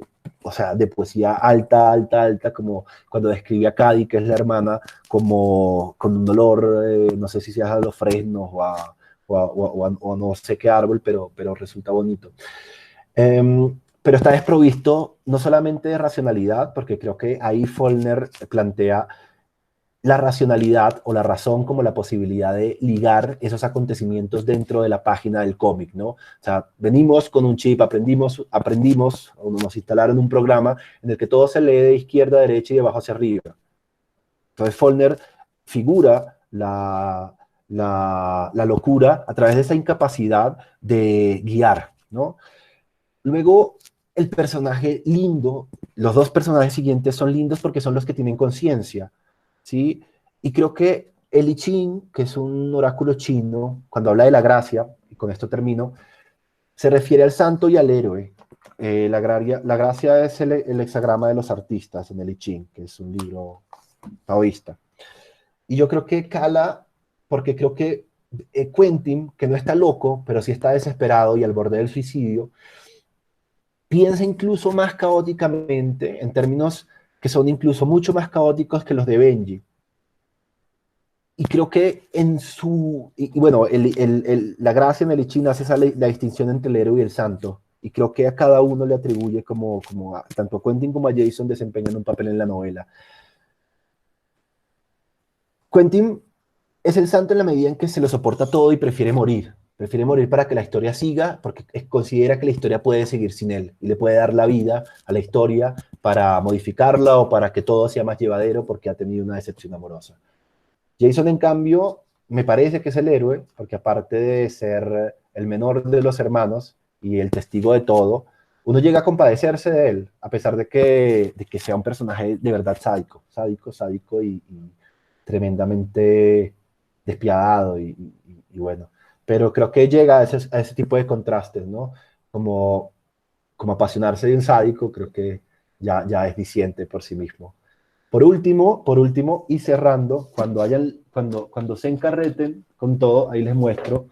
poesía alta, alta, alta, como cuando describe a Cady, que es la hermana, como con un olor, no sé si sea a los fresnos o no sé qué árbol, pero resulta bonito. Pero está desprovisto no solamente de racionalidad, porque creo que ahí Follner plantea la racionalidad o la razón como la posibilidad de ligar esos acontecimientos dentro de la página del cómic, ¿no? O sea, venimos con un chip, aprendimos o nos instalaron un programa en el que todo se lee de izquierda a derecha y de abajo hacia arriba. Entonces Follner figura la locura a través de esa incapacidad de guiar, ¿no? Luego, el personaje lindo, los 2 personajes siguientes son lindos porque son los que tienen conciencia, ¿sí? Y creo que el I Ching, que es un oráculo chino, cuando habla de la gracia, y con esto termino, se refiere al santo y al héroe. La gracia es el hexagrama de los artistas en el I Ching, que es un libro taoísta. Y yo creo que cala, porque creo que Quentin, que no está loco, pero sí está desesperado y al borde del suicidio, piensa incluso más caóticamente, en términos que son incluso mucho más caóticos que los de Benji. Y creo que bueno, la gracia en el I Ching hace la distinción entre el héroe y el santo. Y creo que a cada uno le atribuye tanto a Quentin como a Jason desempeñan un papel en la novela. Quentin es el santo en la medida en que se lo soporta todo y prefiere morir. Prefiere morir para que la historia siga, porque considera que la historia puede seguir sin él y le puede dar la vida a la historia para modificarla o para que todo sea más llevadero porque ha tenido una decepción amorosa. Jason, en cambio, me parece que es el héroe, porque aparte de ser el menor de los hermanos y el testigo de todo, uno llega a compadecerse de él, a pesar de que sea un personaje de verdad sádico y tremendamente despiadado y bueno. Pero creo que llega a ese tipo de contrastes, ¿no? Como, como apasionarse de un sádico, creo que ya es diciente por sí mismo. Por último, y cerrando, cuando se encarreten con todo, ahí les muestro.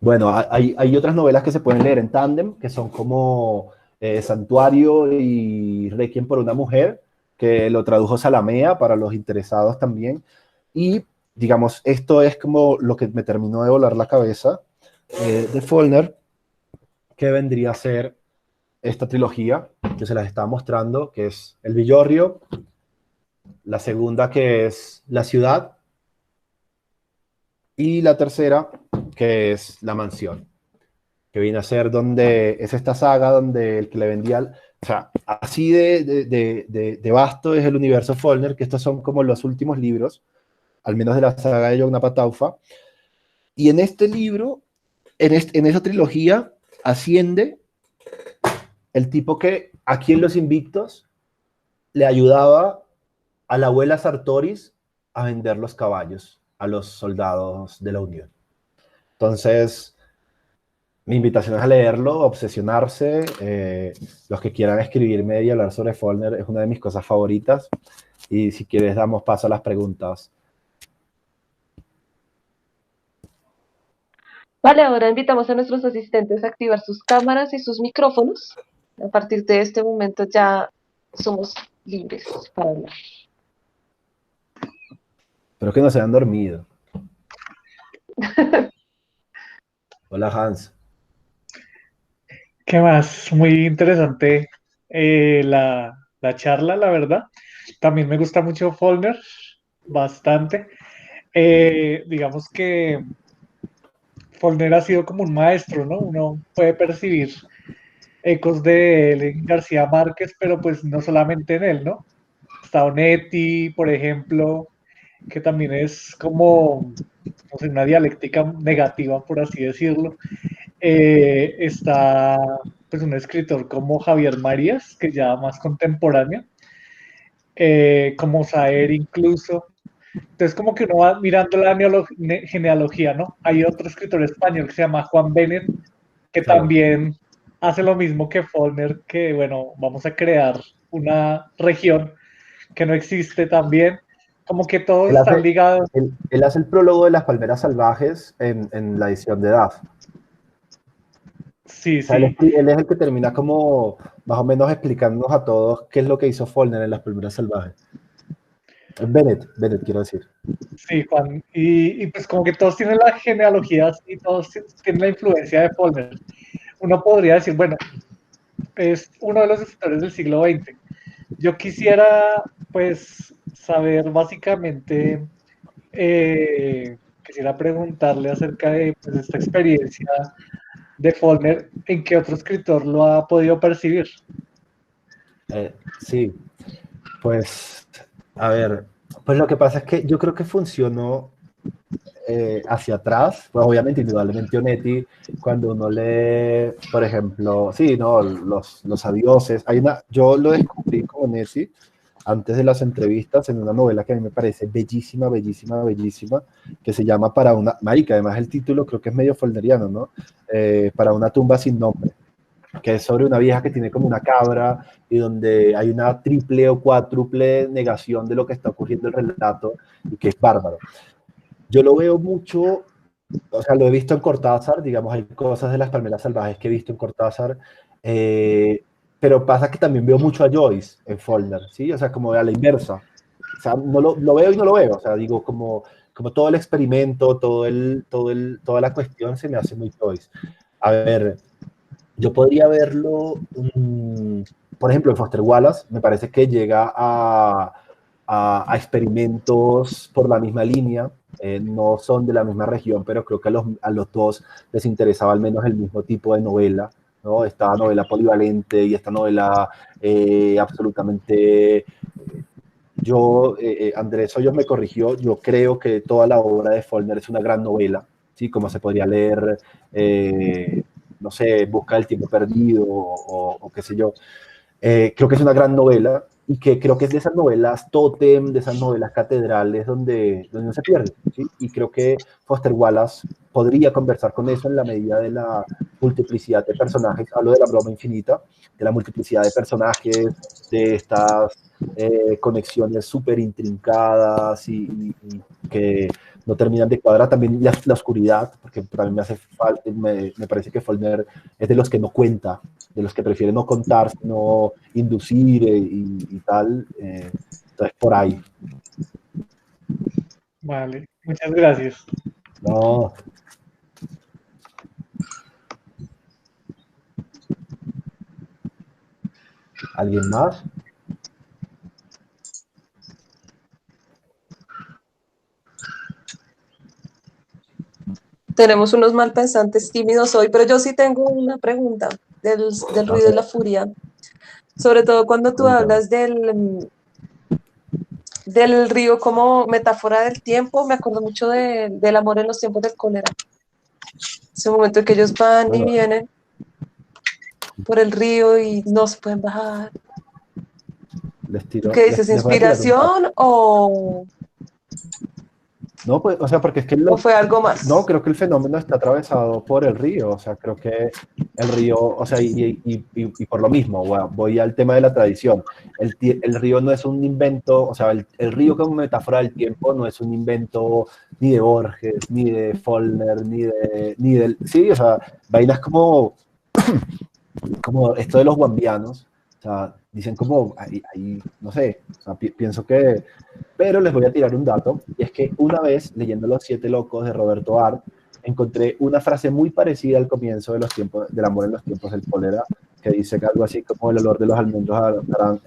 Bueno, hay otras novelas que se pueden leer en tándem, que son como Santuario y Requiem por una mujer, que lo tradujo Salamea para los interesados también. Y, digamos, esto es como lo que me terminó de volar la cabeza de Follner, que vendría a ser esta trilogía que se las estaba mostrando, que es El Villorrio, la segunda que es La Ciudad y la tercera que es La Mansión, que viene a ser donde es esta saga donde el que le vendía, o sea, así de vasto es el universo Follner, que estos son como los últimos libros, al menos de la saga de Yogna Taufa, y en este libro, en esa trilogía, asciende el tipo que aquí en Los Invictos le ayudaba a la abuela Sartoris a vender los caballos a los soldados de la Unión. Entonces, mi invitación es a leerlo, a obsesionarse. Los que quieran escribirme y hablar sobre Follner es una de mis cosas favoritas. Y si quieres, damos paso a las preguntas. Vale, ahora invitamos a nuestros asistentes a activar sus cámaras y sus micrófonos. A partir de este momento ya somos libres para hablar. Pero que no se han dormido. Hola, Hans. ¿Qué más? Muy interesante la charla, la verdad. También me gusta mucho Follner, bastante. Digamos que Follner ha sido como un maestro, ¿no? Uno puede percibir ecos de él en García Márquez, pero pues no solamente en él, ¿no? Está Onetti, por ejemplo, que también es como, no sé, una dialéctica negativa, por así decirlo. Está pues un escritor como Javier Marías, que ya más contemporáneo, como Saer incluso. Entonces como que uno va mirando la genealogía, ¿no? Hay otro escritor español que se llama Juan Benet, que Claro. también hace lo mismo que Follner, que bueno, vamos a crear una región que no existe también, como que todos Él están hace, ligados. él hace el prólogo de Las Palmeras Salvajes en la edición de DAF. Sí, O sea, sí, él es el que termina como más o menos explicándonos a todos qué es lo que hizo Follner en Las Palmeras Salvajes. Bennett quiero decir. sí, Juan. Y pues como que todos tienen las genealogías y todos tienen la influencia de Follner. Uno podría decir, bueno, es uno de los escritores del siglo XX. Yo quisiera, pues, saber básicamente, quisiera preguntarle acerca de pues, esta experiencia de Follner, ¿en qué otro escritor lo ha podido percibir? Sí, pues, a ver, pues lo que pasa es que yo creo que funcionó hacia atrás, pues obviamente, indudablemente Onetti, cuando uno lee, por ejemplo, sí, no, los adioses, yo lo descubrí con Onetti antes de las entrevistas en una novela que a mí me parece bellísima, bellísima, bellísima, que se llama Para una, marica, además el título creo que es medio folderiano, ¿no? Para una tumba sin nombre, que es sobre una vieja que tiene como una cabra y donde hay una triple o cuádruple negación de lo que está ocurriendo en el relato y que es bárbaro. Yo lo veo mucho, o sea, lo he visto en Cortázar, digamos, hay cosas de Las Palmeras Salvajes que he visto en Cortázar, pero pasa que también veo mucho a Joyce en Follner, ¿sí? O sea, como a la inversa. O sea, no lo veo y no lo veo, o sea, digo, como todo el experimento, toda la cuestión se me hace muy Joyce. A ver, yo podría verlo, por ejemplo, en Foster Wallace, me parece que llega a experimentos por la misma línea. No son de la misma región, pero creo que a los dos les interesaba al menos el mismo tipo de novela, ¿no? Esta novela polivalente y esta novela absolutamente... Andrés Hoyos me corrigió, yo creo que toda la obra de Faulkner es una gran novela, ¿sí? Como se podría leer, no sé, Busca del tiempo perdido o qué sé yo. Creo que es una gran novela y que creo que es de esas novelas tótem, de esas novelas catedrales donde no se pierde, ¿sí? Y creo que Foster Wallace podría conversar con eso en la medida de la multiplicidad de personajes. Hablo de la broma infinita, de la multiplicidad de personajes, de estas conexiones súper intrincadas y que no terminan de cuadrar. También la oscuridad, porque también me hace falta, me parece que Faulkner es de los que no cuenta, de los que prefieren no contar, sino inducir y tal. Entonces, por ahí. Vale, muchas gracias. No. ¿Alguien más? Tenemos unos malpensantes tímidos hoy, pero yo sí tengo una pregunta del ruido y la furia. Sobre todo cuando tú hablas del río como metáfora del tiempo, me acuerdo mucho del amor en los tiempos del cólera. Ese momento en que ellos van y vienen por el río y no se pueden bajar. ¿Qué dices? Les voy a tirar un dato. ¿Inspiración o No, pues, o sea, porque es que fue algo más? no, creo que el fenómeno está atravesado por el río, o sea, creo que el río, o sea, y por lo mismo, bueno, voy al tema de la tradición. El río no es un invento, o sea, el río como metáfora del tiempo no es un invento ni de Borges, ni de Faulkner, ni del, sí, o sea, vainas como esto de los guambianos, o sea, dicen como, ahí no sé, o sea, pienso que, pero les voy a tirar un dato, y es que una vez, leyendo Los Siete Locos de Roberto Art, encontré una frase muy parecida al comienzo de los tiempos, del amor en los tiempos del cólera, que dice que algo así como el olor de los almendros,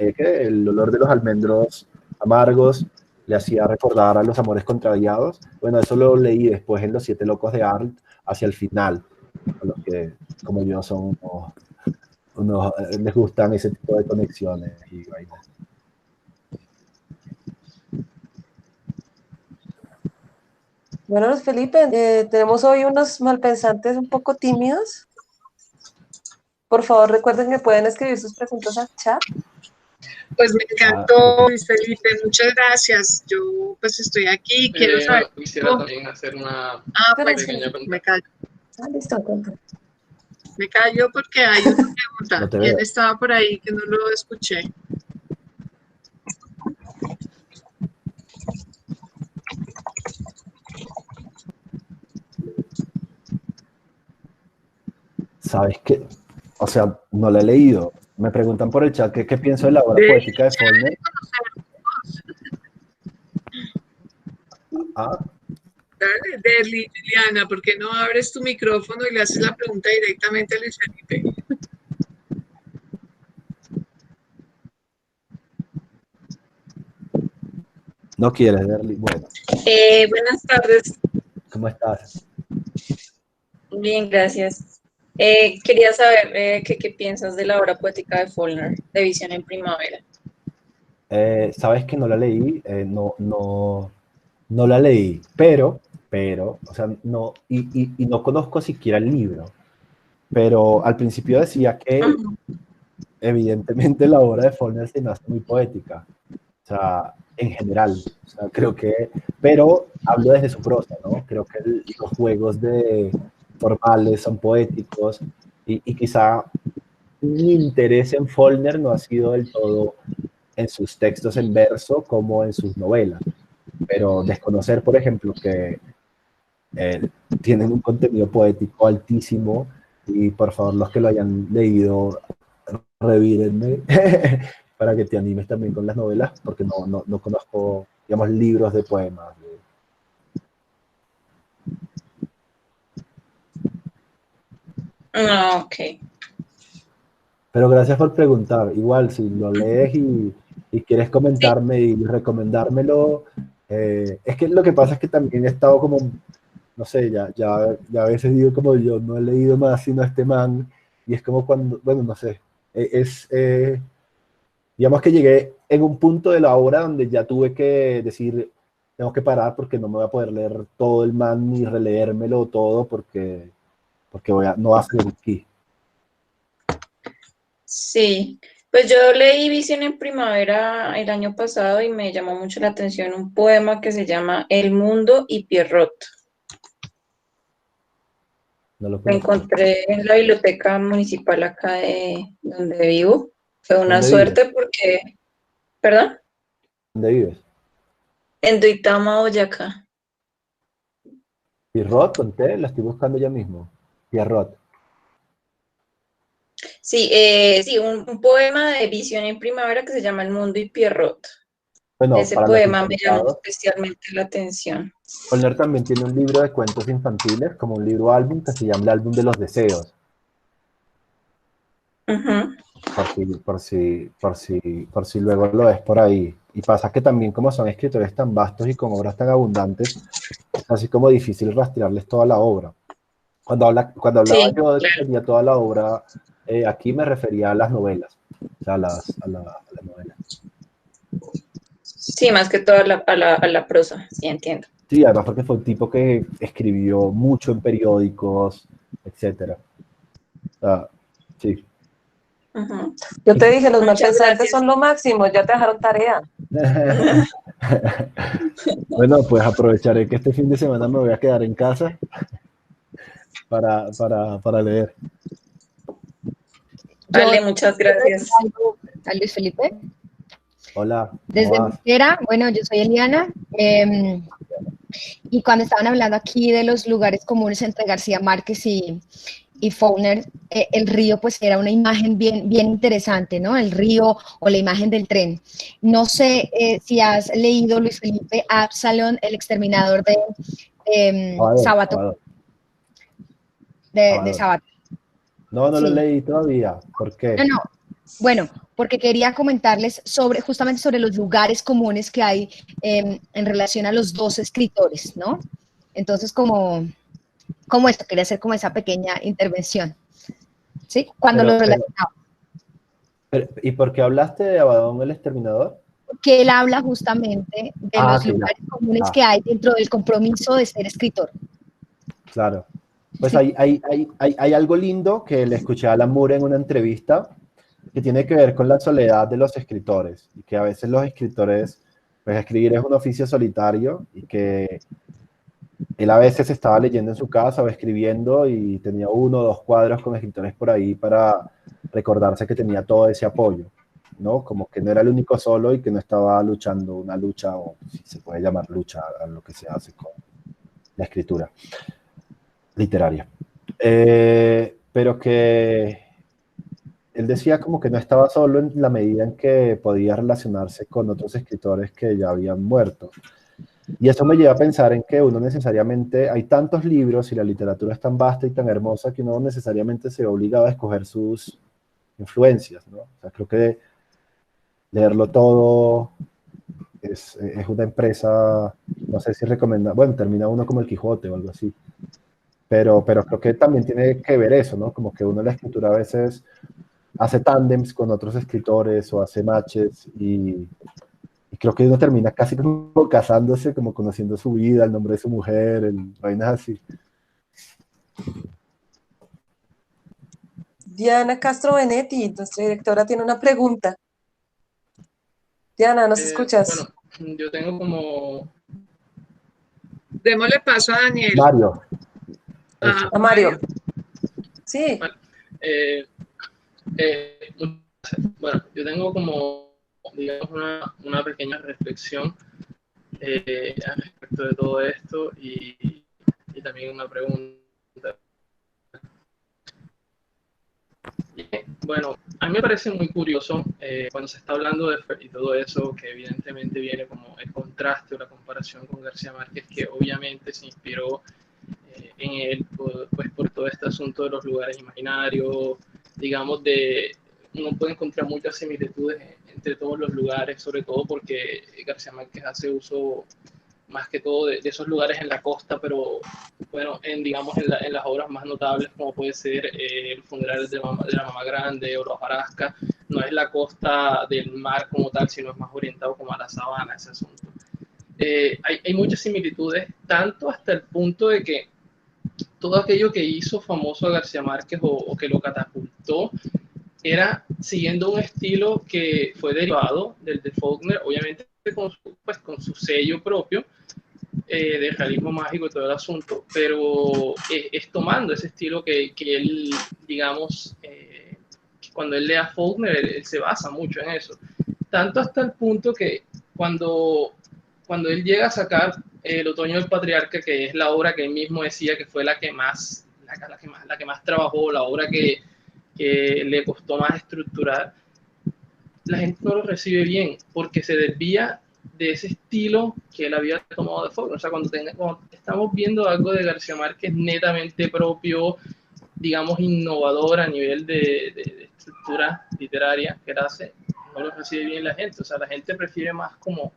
el olor de los almendros amargos le hacía recordar a los amores contrariados. Bueno, eso lo leí después en Los Siete Locos de Art, hacia el final, a los que, como yo, son les gustan ese tipo de conexiones y vainas. Bueno, Felipe, tenemos hoy unos malpensantes un poco tímidos. Por favor, recuerden que pueden escribir sus preguntas al chat. Pues me encantó, Luis Felipe, muchas gracias. Yo pues estoy aquí, quiero saber. Quisiera también hacer una pequeña pregunta. Me callo. Listo, cuenta. Me callo porque hay una pregunta. No te ¿Quién veo. estaba por ahí que no lo escuché? ¿Sabes qué? O sea, no la he leído. Me preguntan por el chat qué pienso de la obra poética de Faulkner. Dale, Derly, Liliana, ¿por qué no abres tu micrófono y le haces la pregunta directamente a Luis Felipe? No quieres, Derly. Bueno, Buenas tardes. ¿cómo estás? Bien, gracias. Quería saber qué piensas de la obra poética de Faulkner, de Visión en Primavera. Sabes que no la leí, no la leí, pero, o sea, no, y no conozco siquiera el libro, pero al principio decía que evidentemente la obra de Faulkner se me hace muy poética, o sea, en general, o sea, creo que, pero hablo desde su prosa, ¿no? Creo que los juegos formales son poéticos y quizá mi interés en Faulkner no ha sido del todo en sus textos en verso como en sus novelas, pero desconocer, por ejemplo, que tienen un contenido poético altísimo y por favor los que lo hayan leído, revírenme para que te animes también con las novelas, porque no conozco, digamos, libros de poemas. Ah, ok. Pero gracias por preguntar. Igual, si lo lees y quieres comentarme y recomendármelo, es que lo que pasa es que también he estado como, no sé, ya a veces digo como yo no he leído más sino este man, y es como cuando, bueno, no sé, digamos que llegué en un punto de la obra donde ya tuve que decir, tengo que parar porque no me voy a poder leer todo el man ni releérmelo todo porque no va a ser aquí. Sí, pues yo leí Visión en Primavera el año pasado y me llamó mucho la atención un poema que se llama El Mundo y Pierrot. No lo Lo conozco. encontré en la biblioteca municipal acá de donde vivo. Fue una ¿Dónde vives? suerte porque, ¿perdón? ¿Dónde vives? En Duitama, Boyacá. Pierrot, conté, la estoy buscando ya mismo. Pierrot. Sí, sí, un poema de Visión en Primavera que se llama El Mundo y Pierrot. Bueno, Ese para los poema me llamó interesados, especialmente la atención. Polner también tiene un libro de cuentos infantiles, como un libro álbum que se llama El Álbum de los Deseos. Ujú. Por si luego lo ves por ahí. Y pasa que también como son escritores tan vastos y con obras tan abundantes, es así como difícil rastrearles toda la obra. Cuando hablaba Sí, yo de que claro. tenía toda la obra, aquí me refería a las novelas, o sea, a las novelas. Sí, más que todo a la prosa, sí, entiendo. Sí, además porque fue un tipo que escribió mucho en periódicos, etcétera. Ah, sí. Ujú. Yo te dije, los Muchas malpensantes gracias. son lo máximo, ya te dejaron tarea. Bueno, pues aprovecharé que este fin de semana me voy a quedar en casa para leer. Yo Vale, muchas quiero decir gracias. algo a Luis Felipe. Hola, ¿cómo Desde vas? Mosquera, bueno, yo soy Eliana, y cuando estaban hablando aquí de los lugares comunes entre García Márquez y Faulkner, el río pues era una imagen bien interesante, ¿no? El río o la imagen del tren. No sé si has leído, Luis Felipe, Absalón, el exterminador de Sábato, Salvador. de Salvador. Sábato. No lo Sí. leí todavía. ¿Por qué? No. Bueno, porque quería comentarles justamente sobre los lugares comunes que hay en relación a los dos escritores, ¿no? Entonces, como esto, quería hacer como esa pequeña intervención, ¿sí? Cuando lo relacionaba. ¿Y por qué hablaste de Abadón el Exterminador? Que él habla justamente de los Que lugares comunes que hay dentro del compromiso de ser escritor. Claro. Pues Sí. hay algo lindo que le escuché a Alan Moore en una entrevista que tiene que ver con la soledad de los escritores y que a veces los escritores, pues escribir es un oficio solitario y que él a veces estaba leyendo en su casa o escribiendo y tenía 1 o 2 cuadros con escritores por ahí para recordarse que tenía todo ese apoyo, ¿no? Como que no era el único solo y que no estaba luchando una lucha, o si se puede llamar lucha a lo que se hace con la escritura literaria. Pero que él decía como que no estaba solo en la medida en que podía relacionarse con otros escritores que ya habían muerto. Y eso me lleva a pensar en que uno necesariamente, hay tantos libros y la literatura es tan vasta y tan hermosa que uno necesariamente se ve obligado a escoger sus influencias, ¿no? O sea, creo que leerlo todo es una empresa, no sé si recomienda, bueno, termina uno como el Quijote o algo así, pero creo que también tiene que ver eso, ¿no? Como que uno en la escritura a veces hace tándems con otros escritores o hace matches y creo que uno termina casi como casándose, como conociendo su vida, el nombre de su mujer, vainas así. Diana Castro Benetti, nuestra directora, tiene una pregunta. Diana, ¿nos escuchas? Bueno, yo tengo como... Démosle paso a Daniel. Mario. A Mario. Sí. Bueno, bueno, yo tengo como, digamos, una pequeña reflexión al respecto de todo esto y también una pregunta. Bueno, a mí me parece muy curioso cuando se está hablando de y todo eso, que evidentemente viene como el contraste o la comparación con García Márquez, que obviamente se inspiró en él pues por todo este asunto de los lugares imaginarios, digamos, de uno puede encontrar muchas similitudes entre todos los lugares, sobre todo porque García Márquez hace uso más que todo de esos lugares en la costa, pero bueno, digamos en las obras más notables, como puede ser el funeral de la Mamá Grande o la Hojarasca, no es la costa del mar como tal, sino es más orientado como a la sabana, ese asunto. Hay muchas similitudes, tanto hasta el punto de que todo aquello que hizo famoso a García Márquez o que lo catapultó era siguiendo un estilo que fue derivado del de Faulkner, obviamente con su sello propio, de realismo mágico y todo el asunto, pero es tomando ese estilo que él, digamos, cuando él lea Faulkner, él se basa mucho en eso. Tanto hasta el punto que cuando él llega a sacar El Otoño del Patriarca, que es la obra que él mismo decía que fue la que más trabajó, la obra que le costó más estructurar, la gente no lo recibe bien porque se desvía de ese estilo que él había tomado de Faulkner. O sea, cuando estamos viendo algo de García Márquez netamente propio, digamos, innovador a nivel de estructura literaria que él hace, no lo recibe bien la gente. O sea, la gente prefiere más como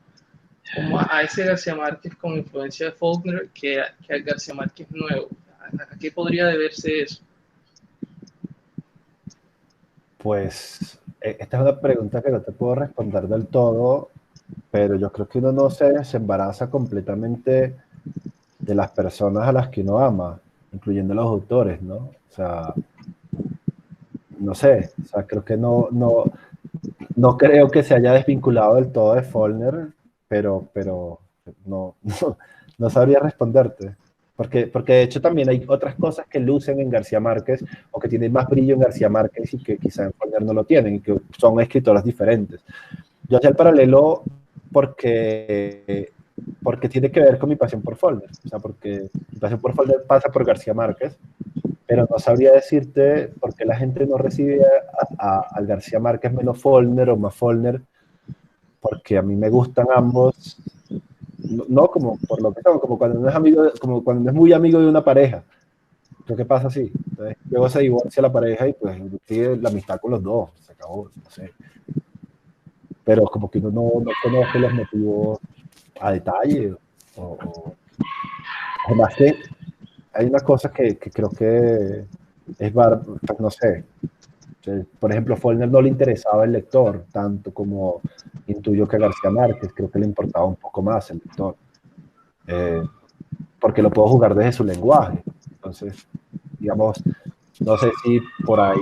a ese García Márquez con influencia de Faulkner que al García Márquez nuevo. ¿A qué podría deberse eso? Pues esta es una pregunta que no te puedo responder del todo, pero yo creo que uno no se desembaraza completamente de las personas a las que uno ama, incluyendo los autores, ¿no? O sea, no sé, o sea, creo que no creo que se haya desvinculado del todo de Faulkner, pero no sabría responderte. Porque de hecho también hay otras cosas que lucen en García Márquez o que tienen más brillo en García Márquez y que quizá en Faulkner no lo tienen y que son escritoras diferentes. Yo hacía el paralelo porque tiene que ver con mi pasión por Faulkner. O sea, porque mi pasión por Faulkner pasa por García Márquez, pero no sabría decirte por qué la gente no recibe al García Márquez menos Faulkner o más Faulkner, porque a mí me gustan ambos, no como por lo que son, como cuando no es amigo, como cuando no es muy amigo de una pareja. Creo que pasa así. Entonces, luego se divorcia la pareja y pues sigue la amistad con los dos, se acabó, no sé. Pero como que uno no conoce los motivos a detalle, además que hay una cosa que creo que es, no sé, por ejemplo, Faulkner no le interesaba el lector tanto como intuyo que García Márquez, creo que le importaba un poco más el lector, porque lo puedo jugar desde su lenguaje. Entonces, digamos, no sé si por ahí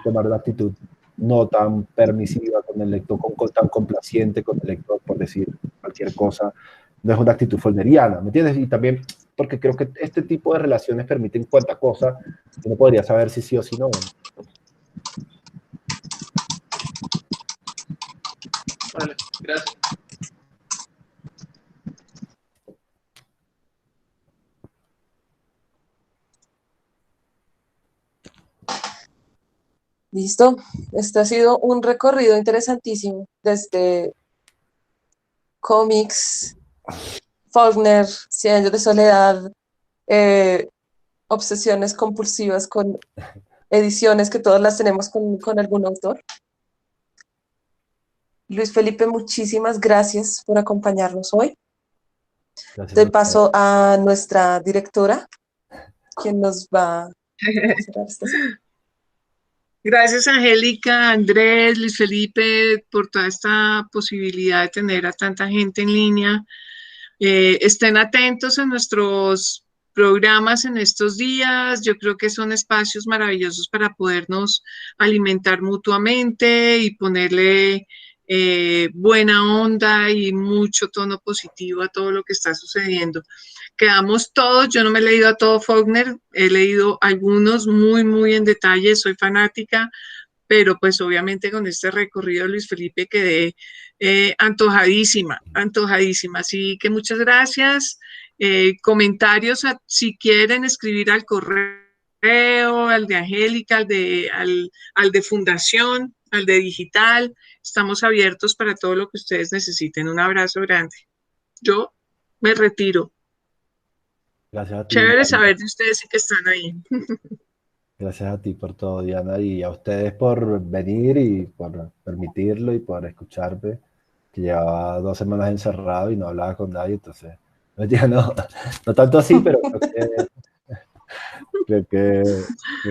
tomar una actitud no tan permisiva con el lector, tan complaciente con el lector, por decir cualquier cosa, no es una actitud faulkneriana, ¿me entiendes? Y también porque creo que este tipo de relaciones permiten cuánta cosa que no podría saber si sí o si no. Vale, gracias. Listo. Este ha sido un recorrido interesantísimo desde cómics, Faulkner, 100 años de soledad, obsesiones compulsivas con ediciones que todas las tenemos con algún autor. Luis Felipe, muchísimas gracias por acompañarnos hoy. Gracias. Doy paso a nuestra directora, quien nos va a cerrar esta sesión. Gracias, Angélica, Andrés, Luis Felipe, por toda esta posibilidad de tener a tanta gente en línea. Estén atentos a nuestros programas en estos días. Yo creo que son espacios maravillosos para podernos alimentar mutuamente y ponerle buena onda y mucho tono positivo a todo lo que está sucediendo. Quedamos todos, yo no me he leído a todo Faulkner, he leído algunos muy en detalle, soy fanática, pero pues obviamente con este recorrido Luis Felipe quedé antojadísima. Así que muchas gracias. Comentarios, si quieren escribir al correo, al de Angélica, al de Fundación, al de Digital, estamos abiertos para todo lo que ustedes necesiten. Un abrazo grande. Yo me retiro. Gracias a ti. Chévere saber de ustedes y que están ahí. Gracias a ti por todo, Diana, y a ustedes por venir y por permitirlo y por escucharme, que llevaba 2 semanas encerrado y no hablaba con nadie, entonces, ya no tanto así, pero creo que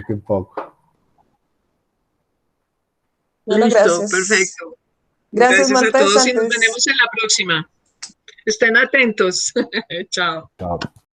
un poco. Bueno, Listo, gracias. perfecto. Gracias, Gracias a todos y nos malpensantes. veremos en la próxima. Estén atentos. Chao. Chao.